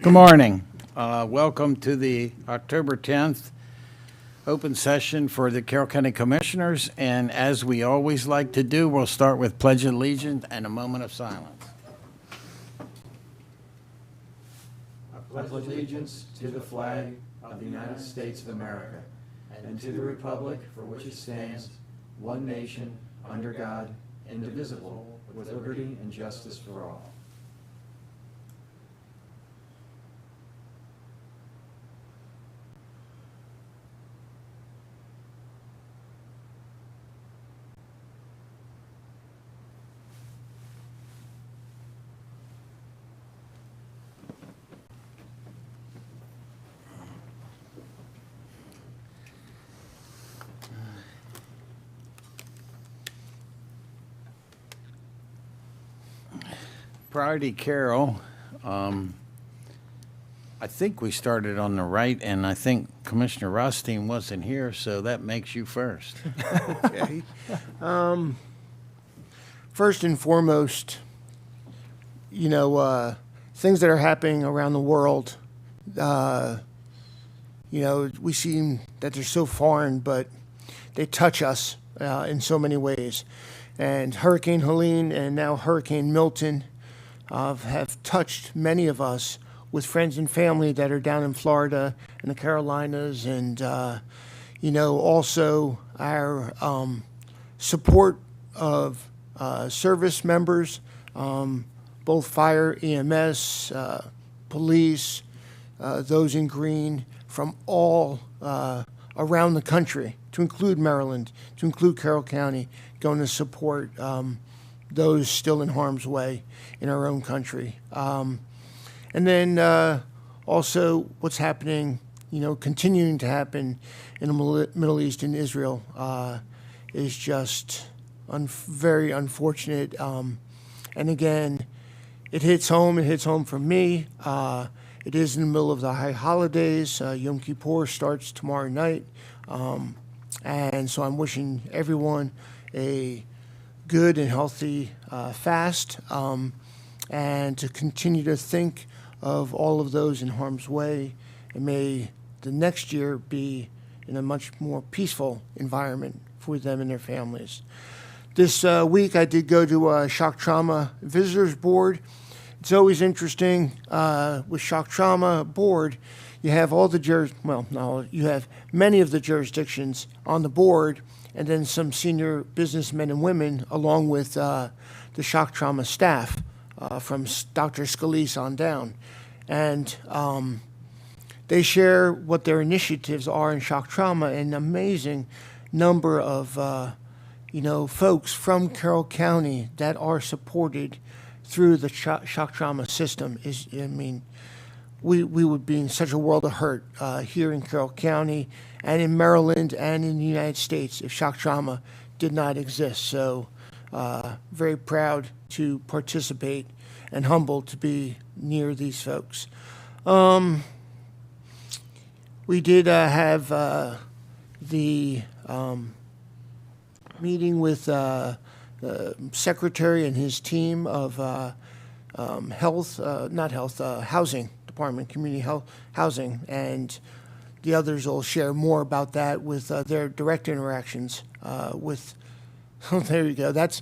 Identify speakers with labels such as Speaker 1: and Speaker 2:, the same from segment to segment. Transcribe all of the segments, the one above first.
Speaker 1: Good morning. Welcome to the October 10th open session for the Carroll County Commissioners. And as we always like to do, we'll start with Pledge of Allegiance and a moment of silence.
Speaker 2: I pledge allegiance to the flag of the United States of America and to the republic for which it stands, one nation, under God, indivisible, with liberty and justice for all.
Speaker 1: Priority Carroll, I think we started on the right, and I think Commissioner Rothstein wasn't here, so that makes you first.
Speaker 3: Okay. First and foremost, things that are happening around the world, we seem that they're so foreign, but they touch us in so many ways. And Hurricane Helene and now Hurricane Milton have touched many of us with friends and family that are down in Florida and the Carolinas, and also our support of service members, both fire, EMS, police, those in green from all around the country, to include Maryland, to include Carroll County, going to support those still in harm's way in our own country. And then also what's happening, continuing to happen in the Middle East and Israel is just very unfortunate. And again, it hits home for me. It is in the middle of the high holidays. Yom Kippur starts tomorrow night. And so I'm wishing everyone a good and healthy fast, and to continue to think of all of those in harm's way, and may the next year be in a much more peaceful environment for them and their families. This week I did go to a Shock Trauma Visitors Board. It's always interesting with Shock Trauma Board. You have you have many of the jurisdictions on the board, and then some senior businessmen and women, along with the shock trauma staff from Dr. Scalise on down. And they share what their initiatives are in shock trauma. An amazing number of folks from Carroll County that are supported through the shock trauma system. We would be in such a world of hurt here in Carroll County and in Maryland and in the United States if shock trauma did not exist. So very proud to participate and humbled to be near these folks. We did have the meeting with the secretary and his team of housing department, community health, housing, and the others will share more about that with their direct interactions with. Oh, there you go. That's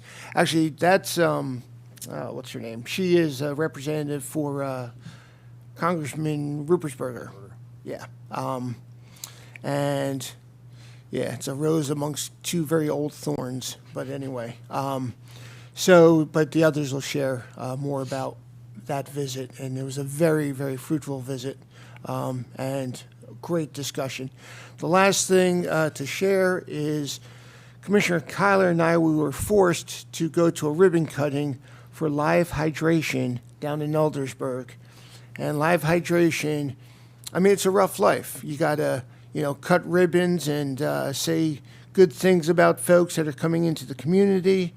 Speaker 3: what's her name? She is a representative for Congressman Rupersberger. Yeah. And yeah, it's a rose amongst two very old thorns. But anyway, but the others will share more about that visit, and it was a very, very fruitful visit, and great discussion. The last thing to share is Commissioner Kyler and we were forced to go to a ribbon cutting for Live Hydration down in Eldersburg. And Live Hydration, it's a rough life. You got to, cut ribbons and say good things about folks that are coming into the community.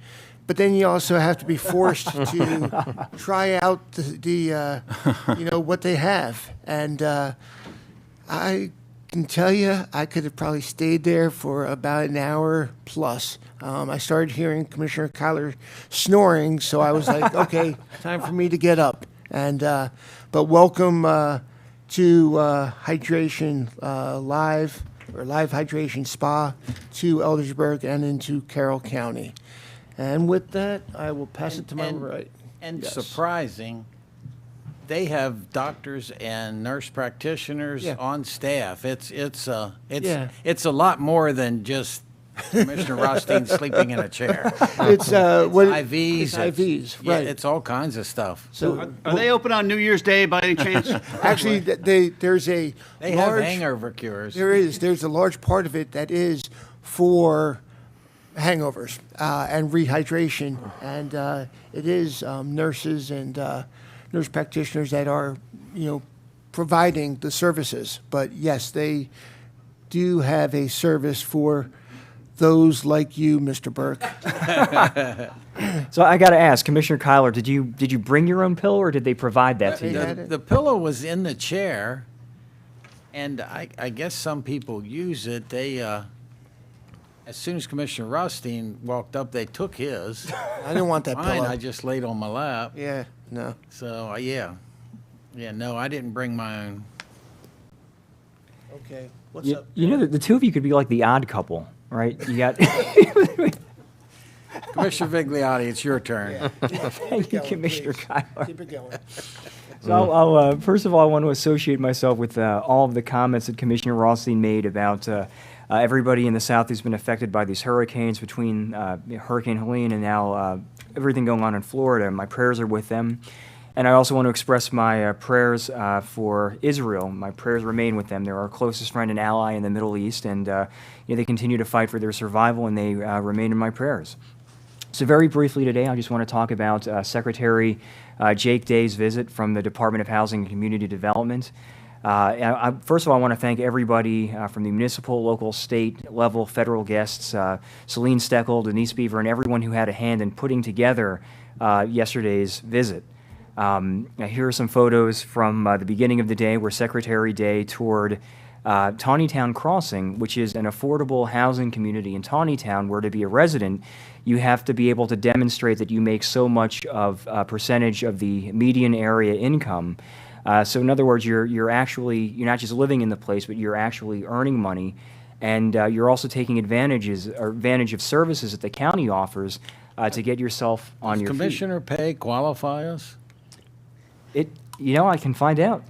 Speaker 3: But then you also have to be forced to try out what they have. And I can tell you, I could have probably stayed there for about an hour plus. I started hearing Commissioner Kyler snoring, so I was like, okay, time for me to get up. But But welcome to Hydration Live, or Live Hydration Spa, to Eldersburg and into Carroll County. And with that, I will pass it to my right.
Speaker 1: And
Speaker 3: Yes.
Speaker 1: surprising, they have doctors and nurse practitioners
Speaker 3: Yeah.
Speaker 1: on staff. It's
Speaker 3: Yeah.
Speaker 1: a lot more than just Commissioner Rothstein sleeping in a chair.
Speaker 3: It's what
Speaker 1: IVs.
Speaker 3: It's IVs,
Speaker 1: Yeah,
Speaker 3: right?
Speaker 1: it's all kinds of stuff.
Speaker 3: So
Speaker 4: Are they open on New Year's Day by any chance?
Speaker 3: actually, there's a
Speaker 1: They have
Speaker 3: large
Speaker 1: hangover cures.
Speaker 3: there's a large part of it that is for hangovers and rehydration, and it is nurses and nurse practitioners that are providing the services. But yes, they do have a service for those like you, Mr. Burke.
Speaker 5: So I got to ask, Commissioner Kyler, did you bring your own pillow or did they provide that to
Speaker 3: They
Speaker 5: you?
Speaker 3: had it.
Speaker 1: The pillow was in the chair, and I guess some people use it. They, as soon as Commissioner Rothstein walked up, they took his.
Speaker 3: I didn't want that
Speaker 1: Mine,
Speaker 3: pillow.
Speaker 1: I just laid on my lap.
Speaker 3: Yeah, no.
Speaker 1: So, yeah. Yeah, no, I didn't bring my own.
Speaker 3: Okay, what's
Speaker 5: You,
Speaker 3: up?
Speaker 5: you know, the two of you could be like the odd couple, right? You got,
Speaker 1: Commissioner Vigliotti, it's your turn.
Speaker 5: thank you, Commissioner Kyler.
Speaker 3: Keep it going.
Speaker 5: So I'll first of all, I want to associate myself with all of the comments that Commissioner Rothstein made about everybody in the South who's been affected by these hurricanes, between Hurricane Helene and now everything going on in Florida. My prayers are with them. And I also want to express my prayers for Israel. My prayers remain with them. They're our closest friend and ally in the Middle East, and they continue to fight for their survival, and they remain in my prayers. So very briefly today, I just want to talk about Secretary Jake Day's visit from the Department of Housing and Community Development. First of all, I want to thank everybody from the municipal, local, state level, federal guests, Celine Steckel, Denise Beaver, and everyone who had a hand in putting together yesterday's visit. Here are some photos from the beginning of the day where Secretary Day toured Tawnytown Crossing, which is an affordable housing community in Tawnytown, where to be a resident, you have to be able to demonstrate that you make so much of a percentage of the median area income. So in other words, you're not just living in the place, but you're actually earning money, and you're also taking advantage of services that the county offers to get yourself on your feet.
Speaker 1: Commissioner pay qualify us?
Speaker 5: I can find out.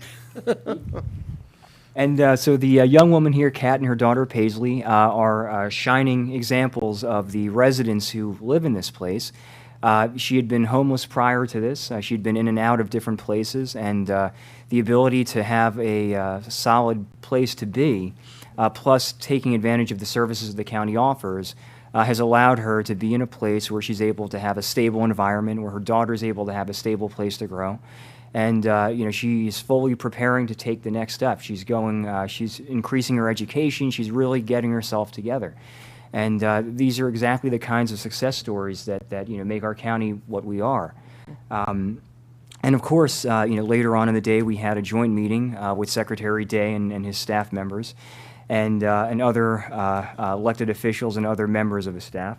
Speaker 5: And so the young woman here, Kat, and her daughter Paisley are shining examples of the residents who live in this place. She had been homeless prior to this. She'd been in and out of different places, and the ability to have a solid place to be, plus taking advantage of the services the county offers, has allowed her to be in a place where she's able to have a stable environment, where her daughter's able to have a stable place to grow. And she's fully preparing to take the next step. She's increasing her education. She's really getting herself together. And these are exactly the kinds of success stories that make our county what we are. And of course, later on in the day, we had a joint meeting with Secretary Day and his staff members, and other elected officials and other members of his staff.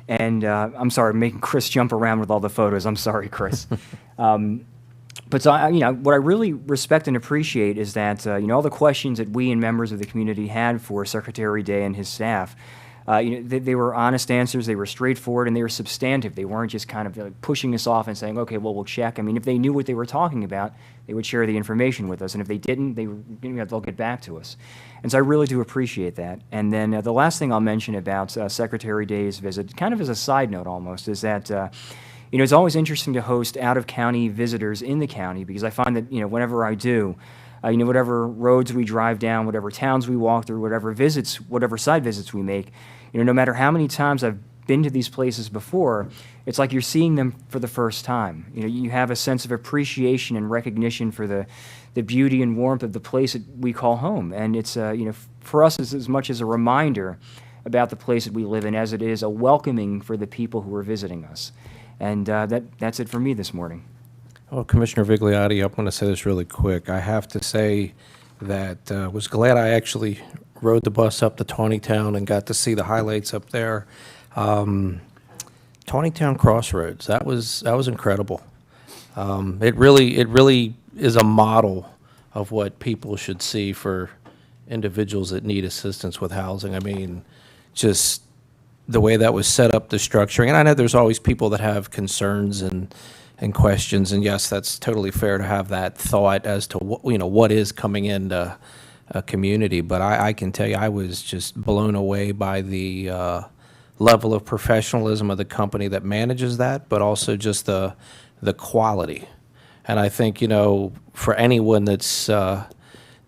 Speaker 5: And I'm sorry, I'm making Chris jump around with all the photos. I'm sorry, Chris. But so, what I really respect and appreciate is that all the questions that we and members of the community had for Secretary Day and his staff, they were honest answers. They were straightforward, and they were substantive. They weren't just kind of pushing us off and saying, "Okay, well, we'll check." I mean, if they knew what they were talking about, they would share the information with us, and if they didn't, they'll get back to us. And so I really do appreciate that. And then the last thing I'll mention about Secretary Day's visit, kind of as a side note almost, is that. It's always interesting to host out-of-county visitors in the county, because I find that, whenever I do, whatever roads we drive down, whatever towns we walk through, whatever side visits we make, no matter how many times I've been to these places before, it's like you're seeing them for the first time. You have a sense of appreciation and recognition for the beauty and warmth of the place that we call home. And it's, for us, it's as much as a reminder about the place that we live in as it is a welcoming for the people who are visiting us. And that's it for me this morning.
Speaker 6: Well, Commissioner Vigliotti, I want to say this really quick. I have to say that was glad I actually rode the bus up to Tawnytown and got to see the highlights up there. Tawnytown Crossroads, that was incredible. It really is a model of what people should see for individuals that need assistance with housing. I mean, just the way that was set up, the structuring, and I know there's always people that have concerns and questions, and yes, that's totally fair to have that thought as to what is coming into a community. But I can tell you, I was just blown away by the level of professionalism of the company that manages that, but also just the quality. And I think, for anyone that's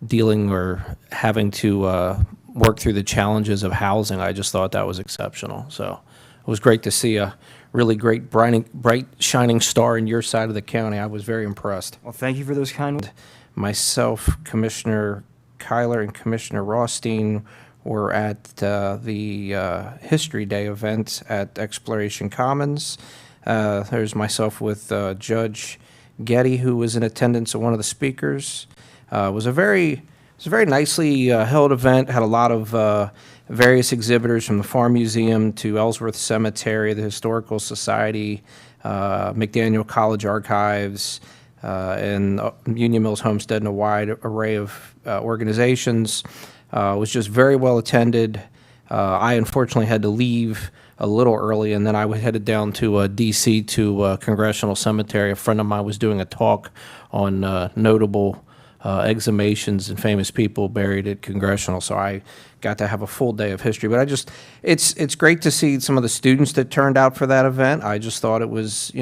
Speaker 6: dealing or having to work through the challenges of housing, I just thought that was exceptional. So it was great to see a really great, bright, shining star in your side of the county. I was very impressed.
Speaker 5: Well, thank you for those kind words.
Speaker 6: Myself, Commissioner Kyler, and Commissioner Rothstein were at the History Day event at Exploration Commons. There's myself with Judge Getty, who was in attendance at one of the speakers. It was a very nicely held event. Had a lot of various exhibitors from the Farm Museum to Ellsworth Cemetery, the Historical Society, McDaniel College Archives, and Union Mills Homestead, and a wide array of organizations. It was just very well attended. I unfortunately had to leave a little early, and then I headed down to D.C. to Congressional Cemetery. A friend of mine was doing a talk on notable exhumations and famous people buried at Congressional, so I got to have a full day of history. But it's great to see some of the students that turned out for that event. I just thought it was,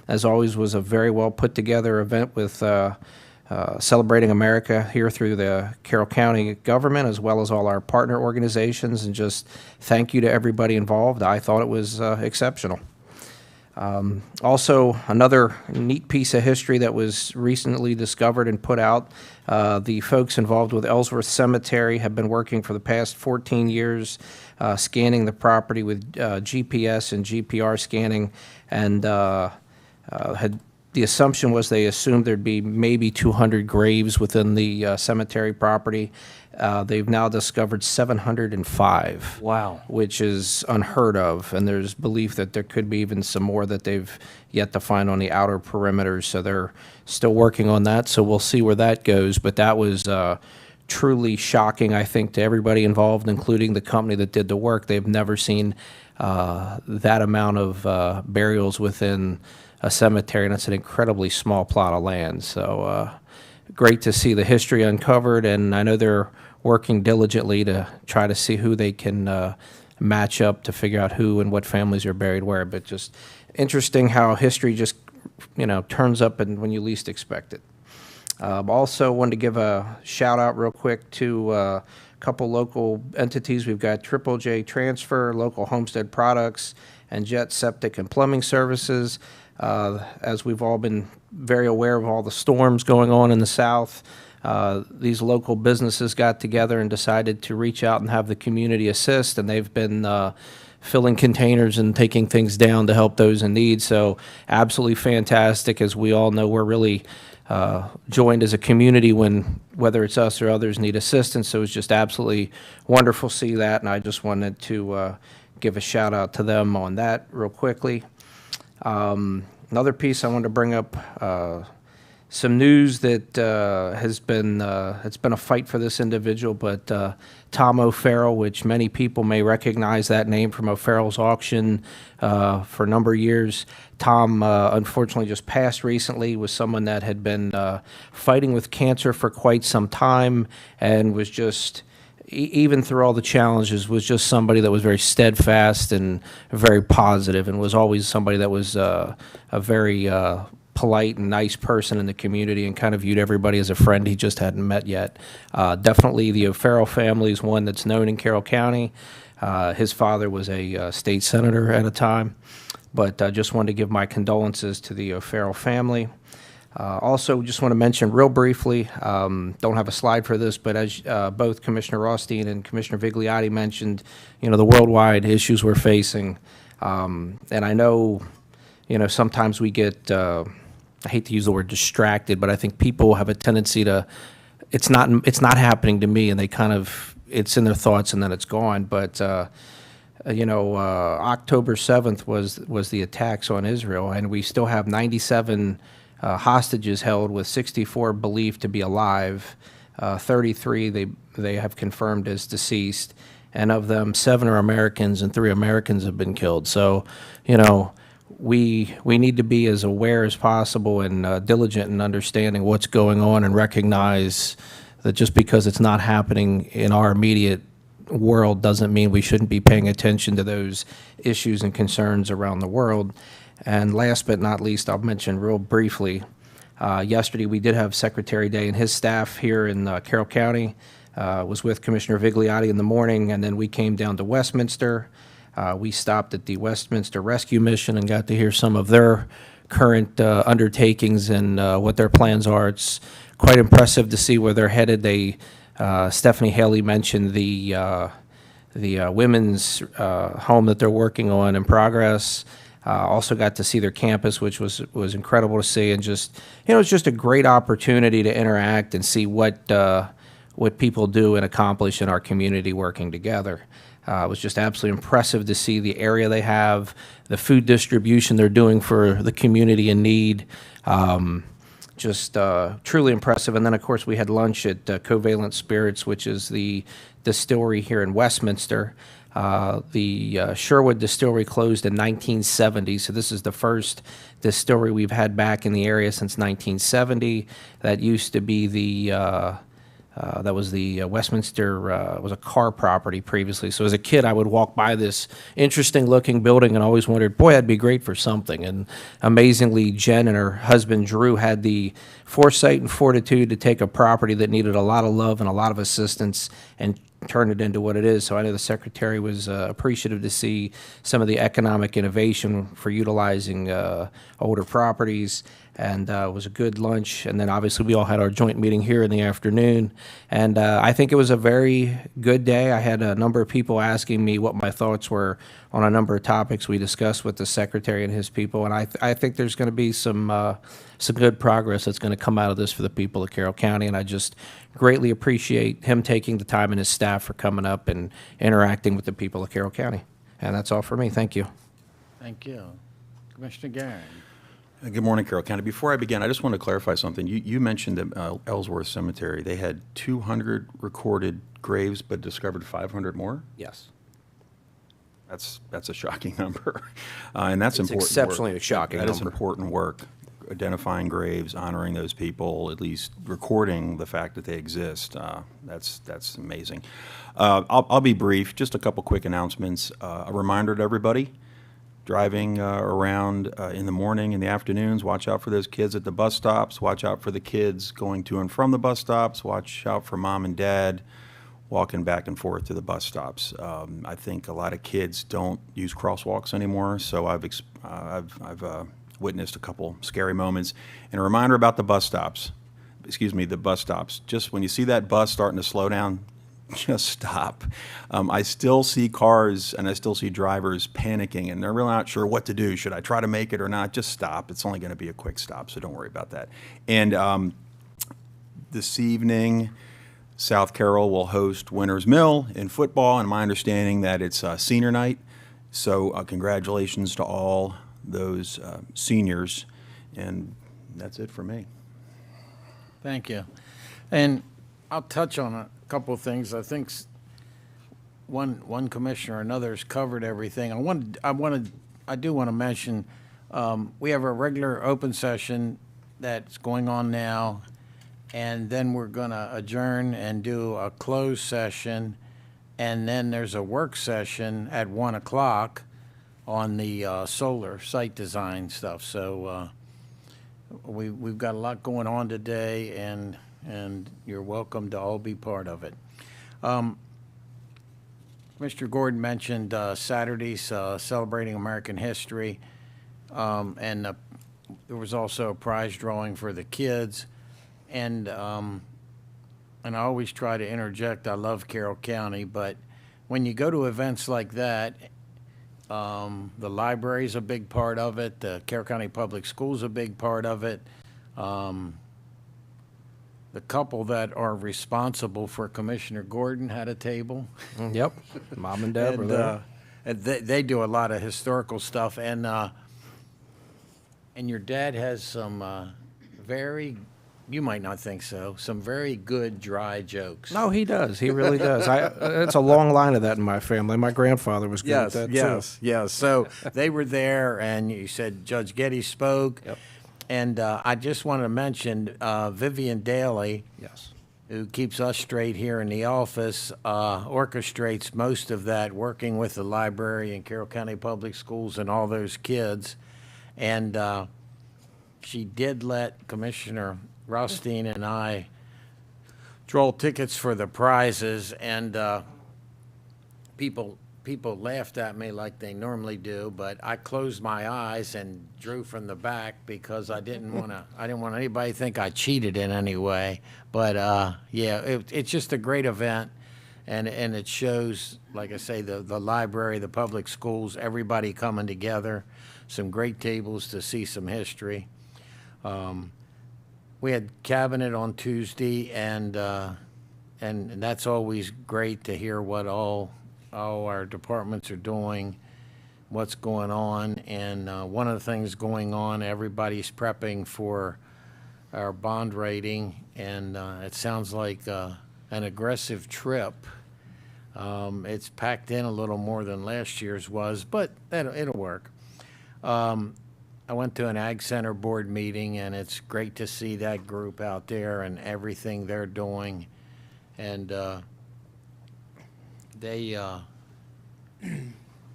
Speaker 6: as always, was a very well put together event with celebrating America here through the Carroll County government, as well as all our partner organizations, and just thank you to everybody involved. I thought it was exceptional. Also, another neat piece of history that was recently discovered and put out, the folks involved with Ellsworth Cemetery have been working for the past 14 years, scanning the property with GPS and GPR scanning, and the assumption was they assumed there'd be maybe 200 graves within the cemetery property. They've now discovered 705.
Speaker 5: Wow.
Speaker 6: Which is unheard of, and there's belief that there could be even some more that they've yet to find on the outer perimeters, so they're still working on that, so we'll see where that goes. But that was truly shocking, I think, to everybody involved, including the company that did the work. They've never seen that amount of burials within a cemetery, and it's an incredibly small plot of land. So great to see the history uncovered, and I know they're working diligently to try to see who they can match up to figure out who and what families are buried where. But just interesting how history just, turns up and when you least expect it. Also wanted to give a shout out real quick to a couple local entities. We've got Triple J Transfer, Local Homestead Products, and Jet Septic and Plumbing Services. As we've all been very aware of all the storms going on in the South, these local businesses got together and decided to reach out and have the community assist, and they've been filling containers and taking things down to help those in need. So absolutely fantastic. As we all know, we're really joined as a community when, whether it's us or others, need assistance. So it's just absolutely wonderful to see that, and I just wanted to give a shout out to them on that real quickly. Another piece I wanted to bring up, some news that has been, it's been a fight for this individual, but Tom O'Farrell, which many people may recognize that name from O'Farrell's auction for a number of years. Tom unfortunately just passed recently, was someone that had been fighting with cancer for quite some time, and was just, even through all the challenges, was just somebody that was very steadfast and very positive, and was always somebody that was a very polite and nice person in the community, and kind of viewed everybody as a friend he just hadn't met yet. Definitely the O'Farrell family is one that's known in Carroll County. His father was a state senator at a time, but I just wanted to give my condolences to the O'Farrell family. Also, just want to mention real briefly, don't have a slide for this, but as both Commissioner Rothstein and Commissioner Vigliotti mentioned, the worldwide issues we're facing. And I know, sometimes we get, I hate to use the word distracted, but I think people have a tendency to, it's not happening to me, and they kind of, it's in their thoughts and then it's gone. But, October 7th was the attacks on Israel, and we still have 97 hostages held, with 64 believed to be alive. 33 they have confirmed as deceased, and of them, 7 are Americans and 3 Americans have been killed. So, we need to be as aware as possible and diligent in understanding what's going on, and recognize that just because it's not happening in our immediate world doesn't mean we shouldn't be paying attention to those issues and concerns around the world. And last but not least, I'll mention real briefly, yesterday we did have Secretary Day and his staff here in Carroll County. Was with Commissioner Vigliotti in the morning, and then we came down to Westminster. We stopped at the Westminster Rescue Mission and got to hear some of their current undertakings and what their plans are. It's quite impressive to see where they're headed. Stephanie Haley mentioned the women's home that they're working on in progress. Also got to see their campus, which was incredible to see, and just it's just a great opportunity to interact and see what people do and accomplish in our community working together. It was just absolutely impressive to see the area they have, the food distribution they're doing for the community in need. Just truly impressive. And then, of course, we had lunch at Covalent Spirits, which is the distillery here in Westminster. The Sherwood Distillery closed in 1970, so this is the first distillery we've had back in the area since 1970. That used to be the Westminster was a car property previously. So as a kid, I would walk by this interesting-looking building and always wondered, boy, that'd be great for something. And amazingly, Jen and her husband, Drew, had the foresight and fortitude to take a property that needed a lot of love and a lot of assistance and turn it into what it is. So I know the Secretary was appreciative to see some of the economic innovation for utilizing older properties. And it was a good lunch. And then obviously we all had our joint meeting here in the afternoon. And I think it was a very good day. I had a number of people asking me what my thoughts were on a number of topics we discussed with the Secretary and his people. And I think there's going to be some good progress that's going to come out of this for the people of Carroll County. And I just greatly appreciate him taking the time and his staff for coming up and interacting with the people of Carroll County. And that's all for me. Thank you.
Speaker 1: Thank you. Commissioner Garin.
Speaker 7: Good morning, Carroll County. Before I begin, I just want to clarify something. You mentioned that Ellsworth Cemetery, they had 200 recorded graves but discovered 500 more?
Speaker 6: Yes.
Speaker 7: That's a shocking number. And that's
Speaker 6: It's
Speaker 7: important
Speaker 6: exceptionally
Speaker 7: work.
Speaker 6: a shocking
Speaker 7: That is
Speaker 6: number.
Speaker 7: important work, identifying graves, honoring those people, at least recording the fact that they exist. That's amazing. I'll be brief, just a couple quick announcements. A reminder to everybody, driving around in the morning, in the afternoons, watch out for those kids at the bus stops, watch out for the kids going to and from the bus stops, watch out for mom and dad walking back and forth to the bus stops. I think a lot of kids don't use crosswalks anymore, so I've witnessed a couple scary moments. And a reminder about the bus stops. Just when you see that bus starting to slow down, just stop. I still see cars and I still see drivers panicking, and they're really not sure what to do. Should I try to make it or not? Just stop. It's only going to be a quick stop, so don't worry about that. And this evening, South Carroll will host Winners Mill in football, and my understanding that it's senior night. So congratulations to all those seniors, and that's it for me.
Speaker 1: Thank you. And I'll touch on a couple of things. I think one commissioner or another has covered everything. I do want to mention, we have a regular open session that's going on now, and then we're going to adjourn and do a closed session, and then there's a work session at 1 o'clock on the solar site design stuff. So we've got a lot going on today, and you're welcome to all be part of it. Mr. Gordon mentioned Saturdays celebrating American history, and there was also a prize drawing for the kids. And I always try to interject, I love Carroll County, but when you go to events like that, the library's a big part of it, the Carroll County Public Schools a big part of it. The couple that are responsible for Commissioner Gordon had a table.
Speaker 6: Yep. Mom and Dad were there.
Speaker 1: And they do a lot of historical stuff, and your dad has some very, you might not think so, some very good dry jokes.
Speaker 6: No, he does. He really does. It's a long line of that in my family. My grandfather was good at
Speaker 1: Yes,
Speaker 6: that
Speaker 1: yes, yes. So they were there, and you said Judge Getty spoke.
Speaker 6: Yep.
Speaker 1: And I just want to mention Vivian Daly,
Speaker 6: too. Yes.
Speaker 1: who keeps us straight here in the office, orchestrates most of that, working with the library and Carroll County Public Schools and all those kids. And she did let Commissioner Rothstein and I draw tickets for the prizes, and people laughed at me like they normally do, but I closed my eyes and drew from the back because I didn't want anybody to think I cheated in any way. But yeah, it's just a great event, and it shows, like I say, the library, the public schools, everybody coming together, some great tables to see some history. We had cabinet on Tuesday, and that's always great to hear what all our departments are doing, what's going on. And one of the things going on, everybody's prepping for our bond rating, and it sounds like an aggressive trip. It's packed in a little more than last year's was, but it'll work. I went to an Ag Center board meeting, and it's great to see that group out there and everything they're doing. And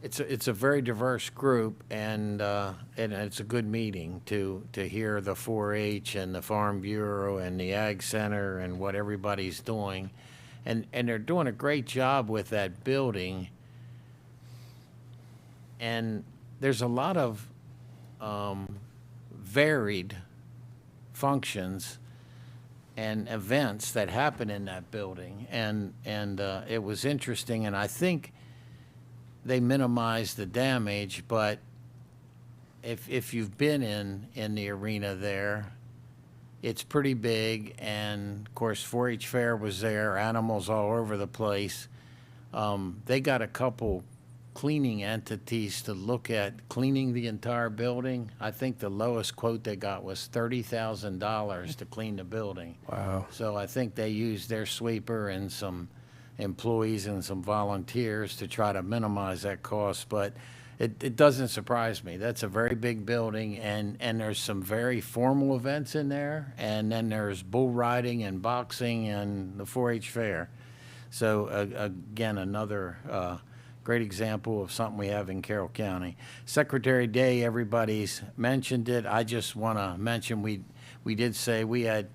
Speaker 1: it's a very diverse group, and it's a good meeting to hear the 4-H and the Farm Bureau and the Ag Center and what everybody's doing. And they're doing a great job with that building. And there's a lot of varied functions and events that happen in that building, and it was interesting, and I think they minimized the damage, but if you've been in the arena there, it's pretty big, and of course 4-H fair was there, animals all over the place. They got a couple cleaning entities to look at cleaning the entire building. I think the lowest quote they got was $30,000 to clean the building.
Speaker 6: Wow.
Speaker 1: So I think they used their sweeper and some employees and some volunteers to try to minimize that cost. But it doesn't surprise me. That's a very big building, and there's some very formal events in there, and then there's bull riding and boxing and the 4-H fair. So again, another great example of something we have in Carroll County. Secretary Day, everybody's mentioned it. I just want to mention we did say we had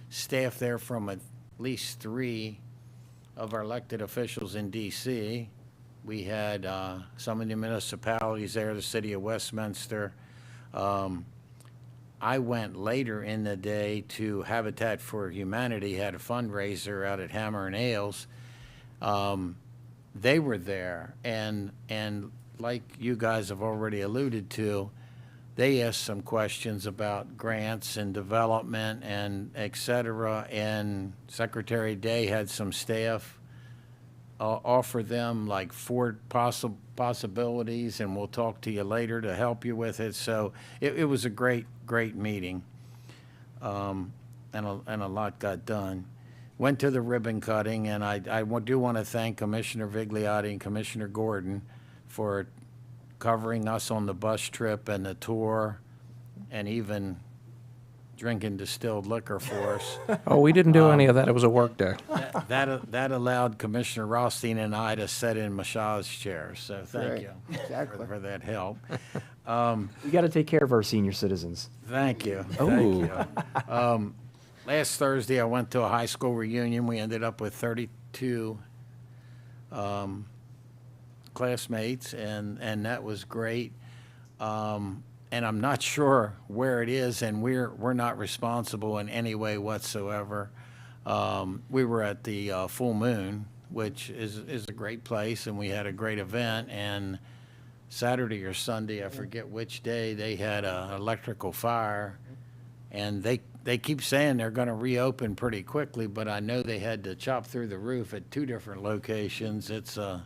Speaker 1: staff there from at least 3 of our elected officials in D.C. We had some of the municipalities there, the city of Westminster. I went later in the day to Habitat for Humanity, had a fundraiser out at Hammer and Ales. They were there, and like you guys have already alluded to, they asked some questions about grants and development and et cetera, and Secretary Day had some staff offer them like 4 possibilities, and we'll talk to you later to help you with it. So it was a great meeting, and a lot got done. Went to the ribbon cutting, and I do want to thank Commissioner Vigliotti and Commissioner Gordon for covering us on the bus trip and the tour, and even drinking distilled liquor for us.
Speaker 6: Oh, we didn't do any of that. It was a work day.
Speaker 1: That allowed Commissioner Rothstein and I to sit in massage chairs, so thank
Speaker 3: Right.
Speaker 1: you
Speaker 3: Exactly.
Speaker 1: for that help.
Speaker 5: We got to take care of our senior citizens.
Speaker 1: Thank you.
Speaker 6: Ooh.
Speaker 1: Thank you. Last Thursday, I went to a high school reunion. We ended up with 32 classmates, and that was great. And I'm not sure where it is, and we're not responsible in any way whatsoever. We were at the Full Moon, which is a great place, and we had a great event. And Saturday or Sunday, I forget which day, they had an electrical fire, and they keep saying they're going to reopen pretty quickly, but I know they had to chop through the roof at 2 different locations. It's a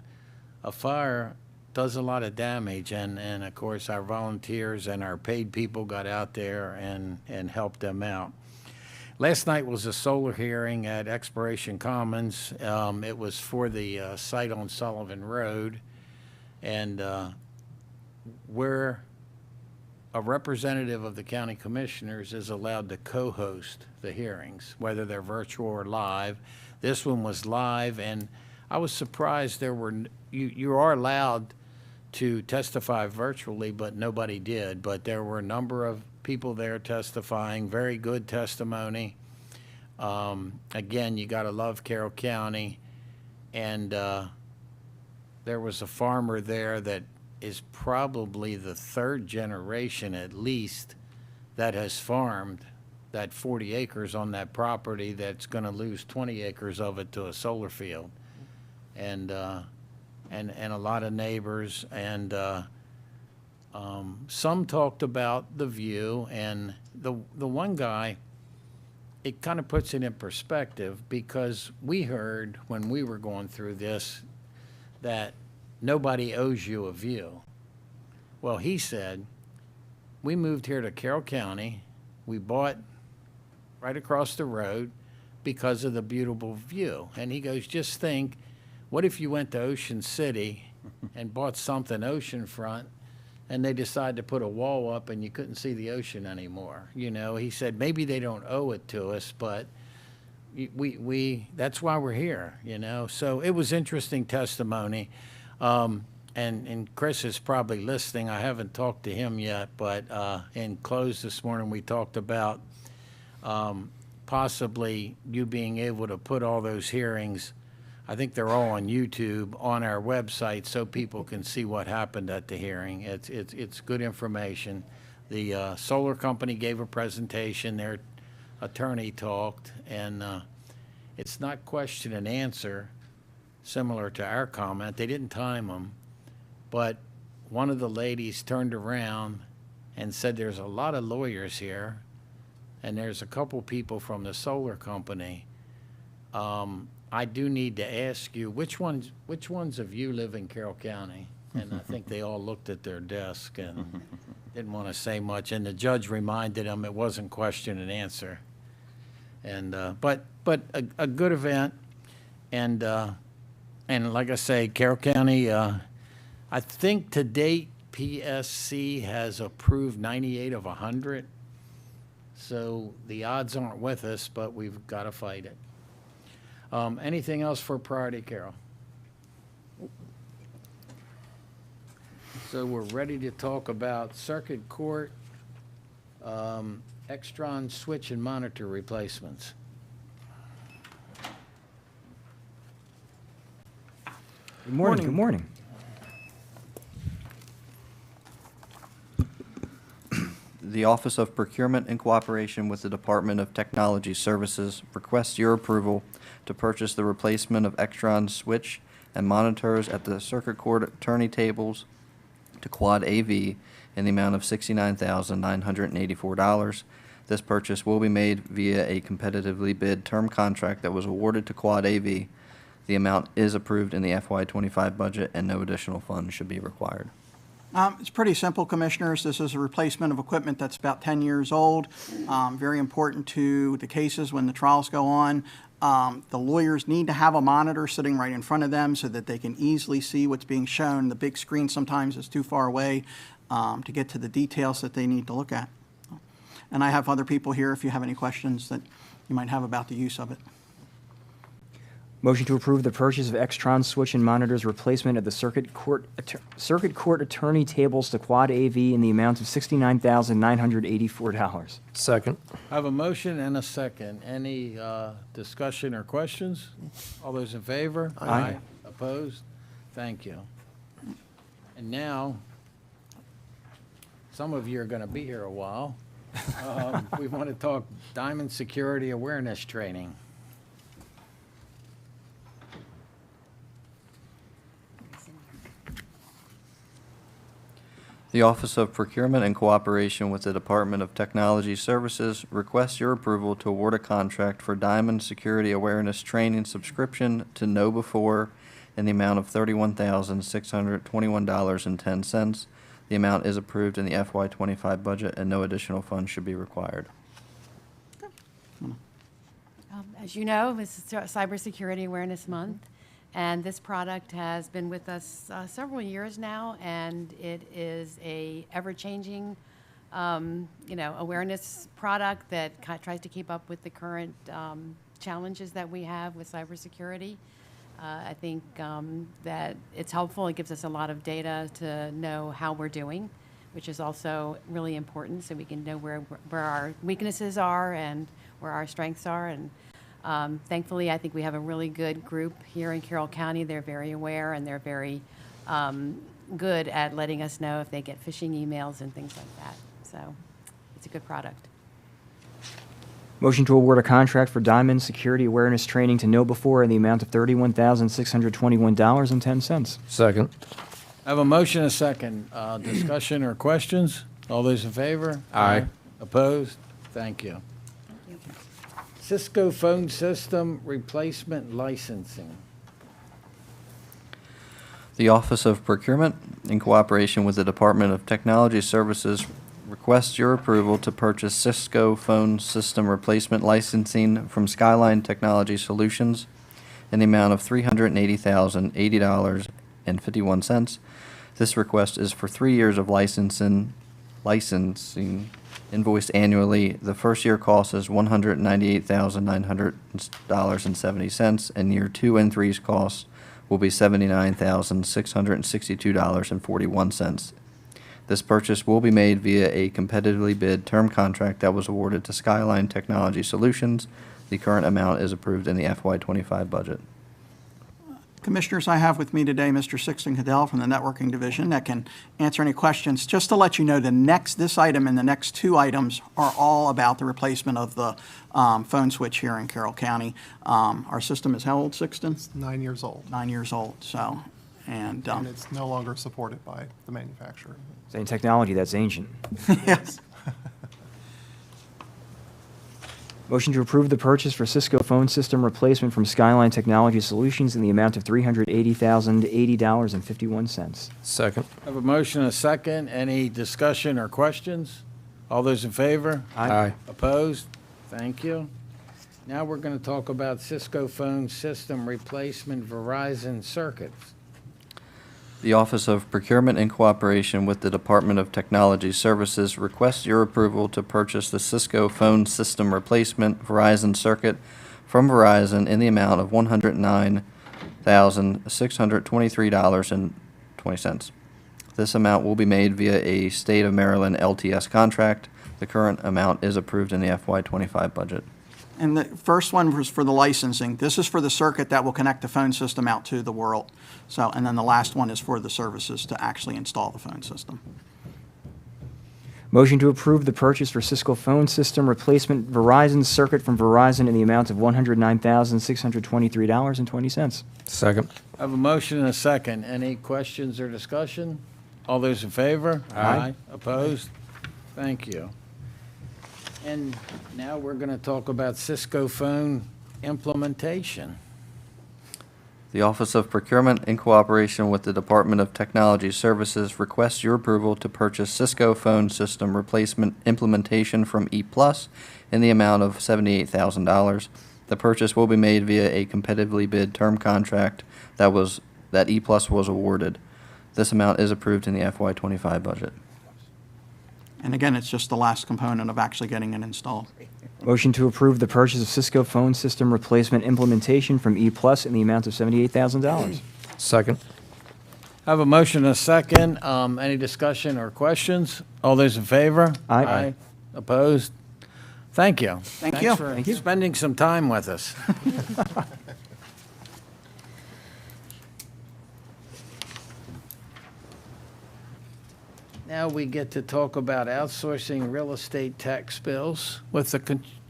Speaker 1: fire does a lot of damage, and of course our volunteers and our paid people got out there and helped them out. Last night was a solar hearing at Exploration Commons. It was for the site on Sullivan Road. And where a representative of the county commissioners is allowed to co-host the hearings, whether they're virtual or live. This one was live, and I was surprised you are allowed to testify virtually, but nobody did. But there were a number of people there testifying, very good testimony. Again, you got to love Carroll County. And there was a farmer there that is probably the third generation at least that has farmed that 40 acres on that property that's going to lose 20 acres of it to a solar field. And a lot of neighbors, and some talked about the view, and the one guy, it kind of puts it in perspective, because we heard when we were going through this that nobody owes you a view. Well, he said, we moved here to Carroll County, we bought right across the road because of the beautiful view. And he goes, just think, what if you went to Ocean City and bought something oceanfront, and they decided to put a wall up and you couldn't see the ocean anymore? You know, he said, maybe they don't owe it to us, but that's why we're here, you know? So it was interesting testimony. And Chris is probably listening. I haven't talked to him yet, but in close this morning, we talked about possibly you being able to put all those hearings, I think they're all on YouTube, on our website, so people can see what happened at the hearing. It's good information. The solar company gave a presentation, their attorney talked, and it's not question and answer, similar to our comment. They didn't time them, but one of the ladies turned around and said, there's a lot of lawyers here, and there's a couple people from the solar company. I do need to ask you, which ones of you live in Carroll County? And I think they all looked at their desk and didn't want to say much. And the judge reminded them it wasn't question and answer. And but a good event. And like I say, Carroll County, I think to date PSC has approved 98 of 100. So the odds aren't with us, but we've got to fight it. Anything else for priority, Carol? So we're ready to talk about circuit court, Extron switch and monitor replacements.
Speaker 5: Good morning. Good morning.
Speaker 8: The Office of Procurement, in cooperation with the Department of Technology Services, requests your approval to purchase the replacement of Extron switch and monitors at the circuit court attorney tables to Quad AV in the amount of $69,984. This purchase will be made via a competitively bid term contract that was awarded to Quad AV. The amount is approved in the FY25 budget, and no additional funds should be required.
Speaker 9: It's pretty simple, Commissioners. This is a replacement of equipment that's about 10 years old. Very important to the cases when the trials go on. The lawyers need to have a monitor sitting right in front of them so that they can easily see what's being shown. The big screen sometimes is too far away to get to the details that they need to look at. And I have other people here if you have any questions that you might have about the use of it.
Speaker 5: Motion to approve the purchase of Extron switch and monitors replacement at the circuit court attorney tables to Quad AV in the amount of $69,984.
Speaker 6: Second.
Speaker 1: I have a motion and a second. Any discussion or questions? All those in favor?
Speaker 5: Aye.
Speaker 1: Opposed? Thank you. And now, some of you are going to be here a while. We want to talk Diamond Security Awareness Training.
Speaker 8: The Office of Procurement, in cooperation with the Department of Technology Services, requests your approval to award a contract for Diamond Security Awareness Training subscription to KnowBe4 in the amount of $31,621.10. The amount is approved in the FY25 budget, and no additional funds should be required.
Speaker 10: As you know, this is Cybersecurity Awareness Month, and this product has been with us several years now, and it is a ever-changing, awareness product that tries to keep up with the current challenges that we have with cybersecurity. I think that it's helpful. It gives us a lot of data to know how we're doing, which is also really important, so we can know where our weaknesses are and where our strengths are. And thankfully, I think we have a really good group here in Carroll County. They're very aware, and they're very good at letting us know if they get phishing emails and things like that. So it's a good product.
Speaker 5: Motion to award a contract for Diamond Security Awareness Training to KnowBe4 in the amount of $31,621.10.
Speaker 6: Second.
Speaker 1: I have a motion and a second. Discussion or questions? All those in favor?
Speaker 6: Aye.
Speaker 1: Opposed? Thank you. Cisco phone system replacement licensing.
Speaker 8: The Office of Procurement, in cooperation with the Department of Technology Services, requests your approval to purchase Cisco phone system replacement licensing from Skyline Technology Solutions in the amount of $380,080.51. This request is for 3 years of licensing invoiced annually. The first year cost is $198,900.70, and year 2 and 3's cost will be $79,662.41. This purchase will be made via a competitively bid term contract that was awarded to Skyline Technology Solutions. The current amount is approved in the FY25 budget.
Speaker 9: Commissioners, I have with me today Mr. Sixton Cadell from the Networking Division that can answer any questions. Just to let you know, this item and the next 2 items are all about the replacement of the phone switch here in Carroll County. Our system is how old, Sixton?
Speaker 11: 9 years old,
Speaker 9: 9 years old, so,
Speaker 11: and it's no longer supported by the manufacturer.
Speaker 5: Same technology, that's ancient.
Speaker 9: yes.
Speaker 5: Motion to approve the purchase for Cisco phone system replacement from Skyline Technology Solutions in the amount of $380,080.51.
Speaker 6: Second.
Speaker 1: I have a motion and a second. Any discussion or questions? All those in favor?
Speaker 6: Aye.
Speaker 1: Opposed? Thank you. Now we're going to talk about Cisco phone system replacement Verizon circuits.
Speaker 8: The Office of Procurement, in cooperation with the Department of Technology Services, requests your approval to purchase the Cisco phone system replacement Verizon circuit from Verizon in the amount of $109,623.20. This amount will be made via a State of Maryland LTS contract. The current amount is approved in the FY25 budget.
Speaker 9: And the first one was for the licensing. This is for the circuit that will connect the phone system out to the world. So, and then the last one is for the services to actually install the phone system.
Speaker 5: Motion to approve the purchase for Cisco phone system replacement Verizon circuit from Verizon in the amount of $109,623.20.
Speaker 6: Second.
Speaker 1: I have a motion and a second. Any questions or discussion? All those in favor?
Speaker 6: Aye.
Speaker 1: Opposed? Thank you. And now we're going to talk about Cisco phone implementation.
Speaker 8: The Office of Procurement, in cooperation with the Department of Technology Services, requests your approval to purchase Cisco phone system replacement implementation from ePlus in the amount of $78,000. The purchase will be made via a competitively bid term contract that ePlus was awarded. This amount is approved in the FY25 budget.
Speaker 9: And again, it's just the last component of actually getting it installed.
Speaker 5: Motion to approve the purchase of Cisco phone system replacement implementation from ePlus in the amount of $78,000.
Speaker 6: Second.
Speaker 1: I have a motion and a second. Any discussion or questions? All those in favor?
Speaker 5: Aye.
Speaker 1: Opposed? Thank you.
Speaker 9: Thank you.
Speaker 1: Thanks for spending some time with us. Now we get to talk about outsourcing real estate tax bills with the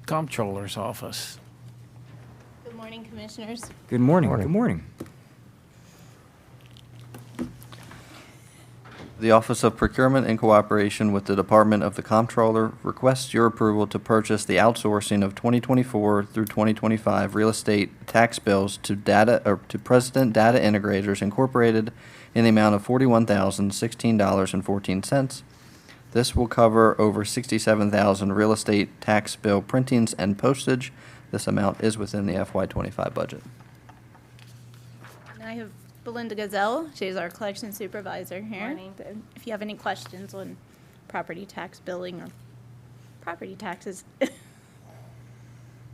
Speaker 1: Comptroller's office.
Speaker 12: Good morning, Commissioners.
Speaker 5: Good morning. Good morning.
Speaker 8: The Office of Procurement, in cooperation with the Department of the Comptroller, requests your approval to purchase the outsourcing of 2024 through 2025 real estate tax bills to President Data Integrators Incorporated in the amount of $41,016.14. This will cover over 67,000 real estate tax bill printings and postage. This amount is within the FY25 budget.
Speaker 12: And I have Belinda Gazelle. She's our collection supervisor here.
Speaker 10: Morning.
Speaker 12: If you have any questions on property tax billing or property taxes.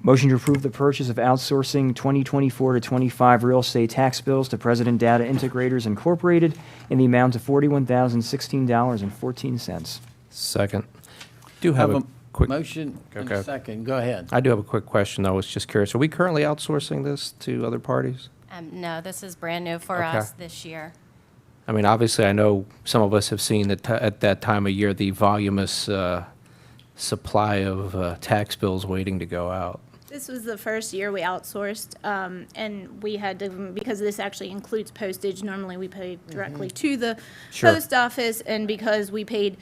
Speaker 5: Motion to approve the purchase of outsourcing 2024 to 25 real estate tax bills to President Data Integrators Incorporated in the amount of $41,016.14.
Speaker 6: Second. Do have a quick,
Speaker 1: Motion and
Speaker 6: Okay.
Speaker 1: a second. Go ahead.
Speaker 6: I do have a quick question, though. I was just curious. Are we currently outsourcing this to other parties?
Speaker 10: No, this is brand new for
Speaker 6: Okay.
Speaker 10: us this year.
Speaker 6: I mean, obviously, I know some of us have seen that at that time of year, the voluminous supply of tax bills waiting to go out.
Speaker 12: This was the first year we outsourced, and we had to, because this actually includes postage, normally we pay directly to the
Speaker 6: Sure.
Speaker 12: post office, and because we paid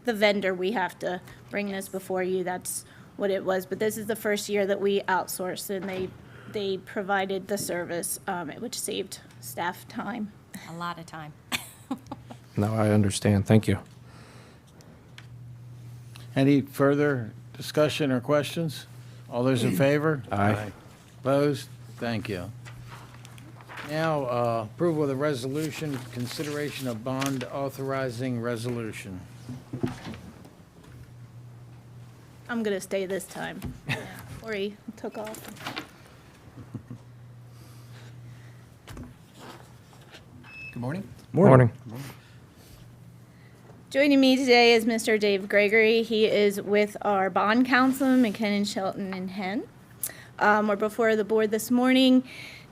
Speaker 12: the vendor, we have to bring this before you. That's what it was. But this is the first year that we outsourced, and they provided the service, which saved staff time.
Speaker 10: A lot of time.
Speaker 6: No, I understand. Thank you.
Speaker 1: Any further discussion or questions? All those in favor?
Speaker 6: Aye.
Speaker 1: Opposed? Thank you. Now, approval of the resolution, consideration of bond authorizing resolution.
Speaker 12: I'm gonna stay this time. Lori took off.
Speaker 2: Good morning.
Speaker 6: Morning.
Speaker 12: Joining me today is Mr. Dave Gregory. He is with our bond counsel, McKinnon, Shelton, and Henn. We're before the board this morning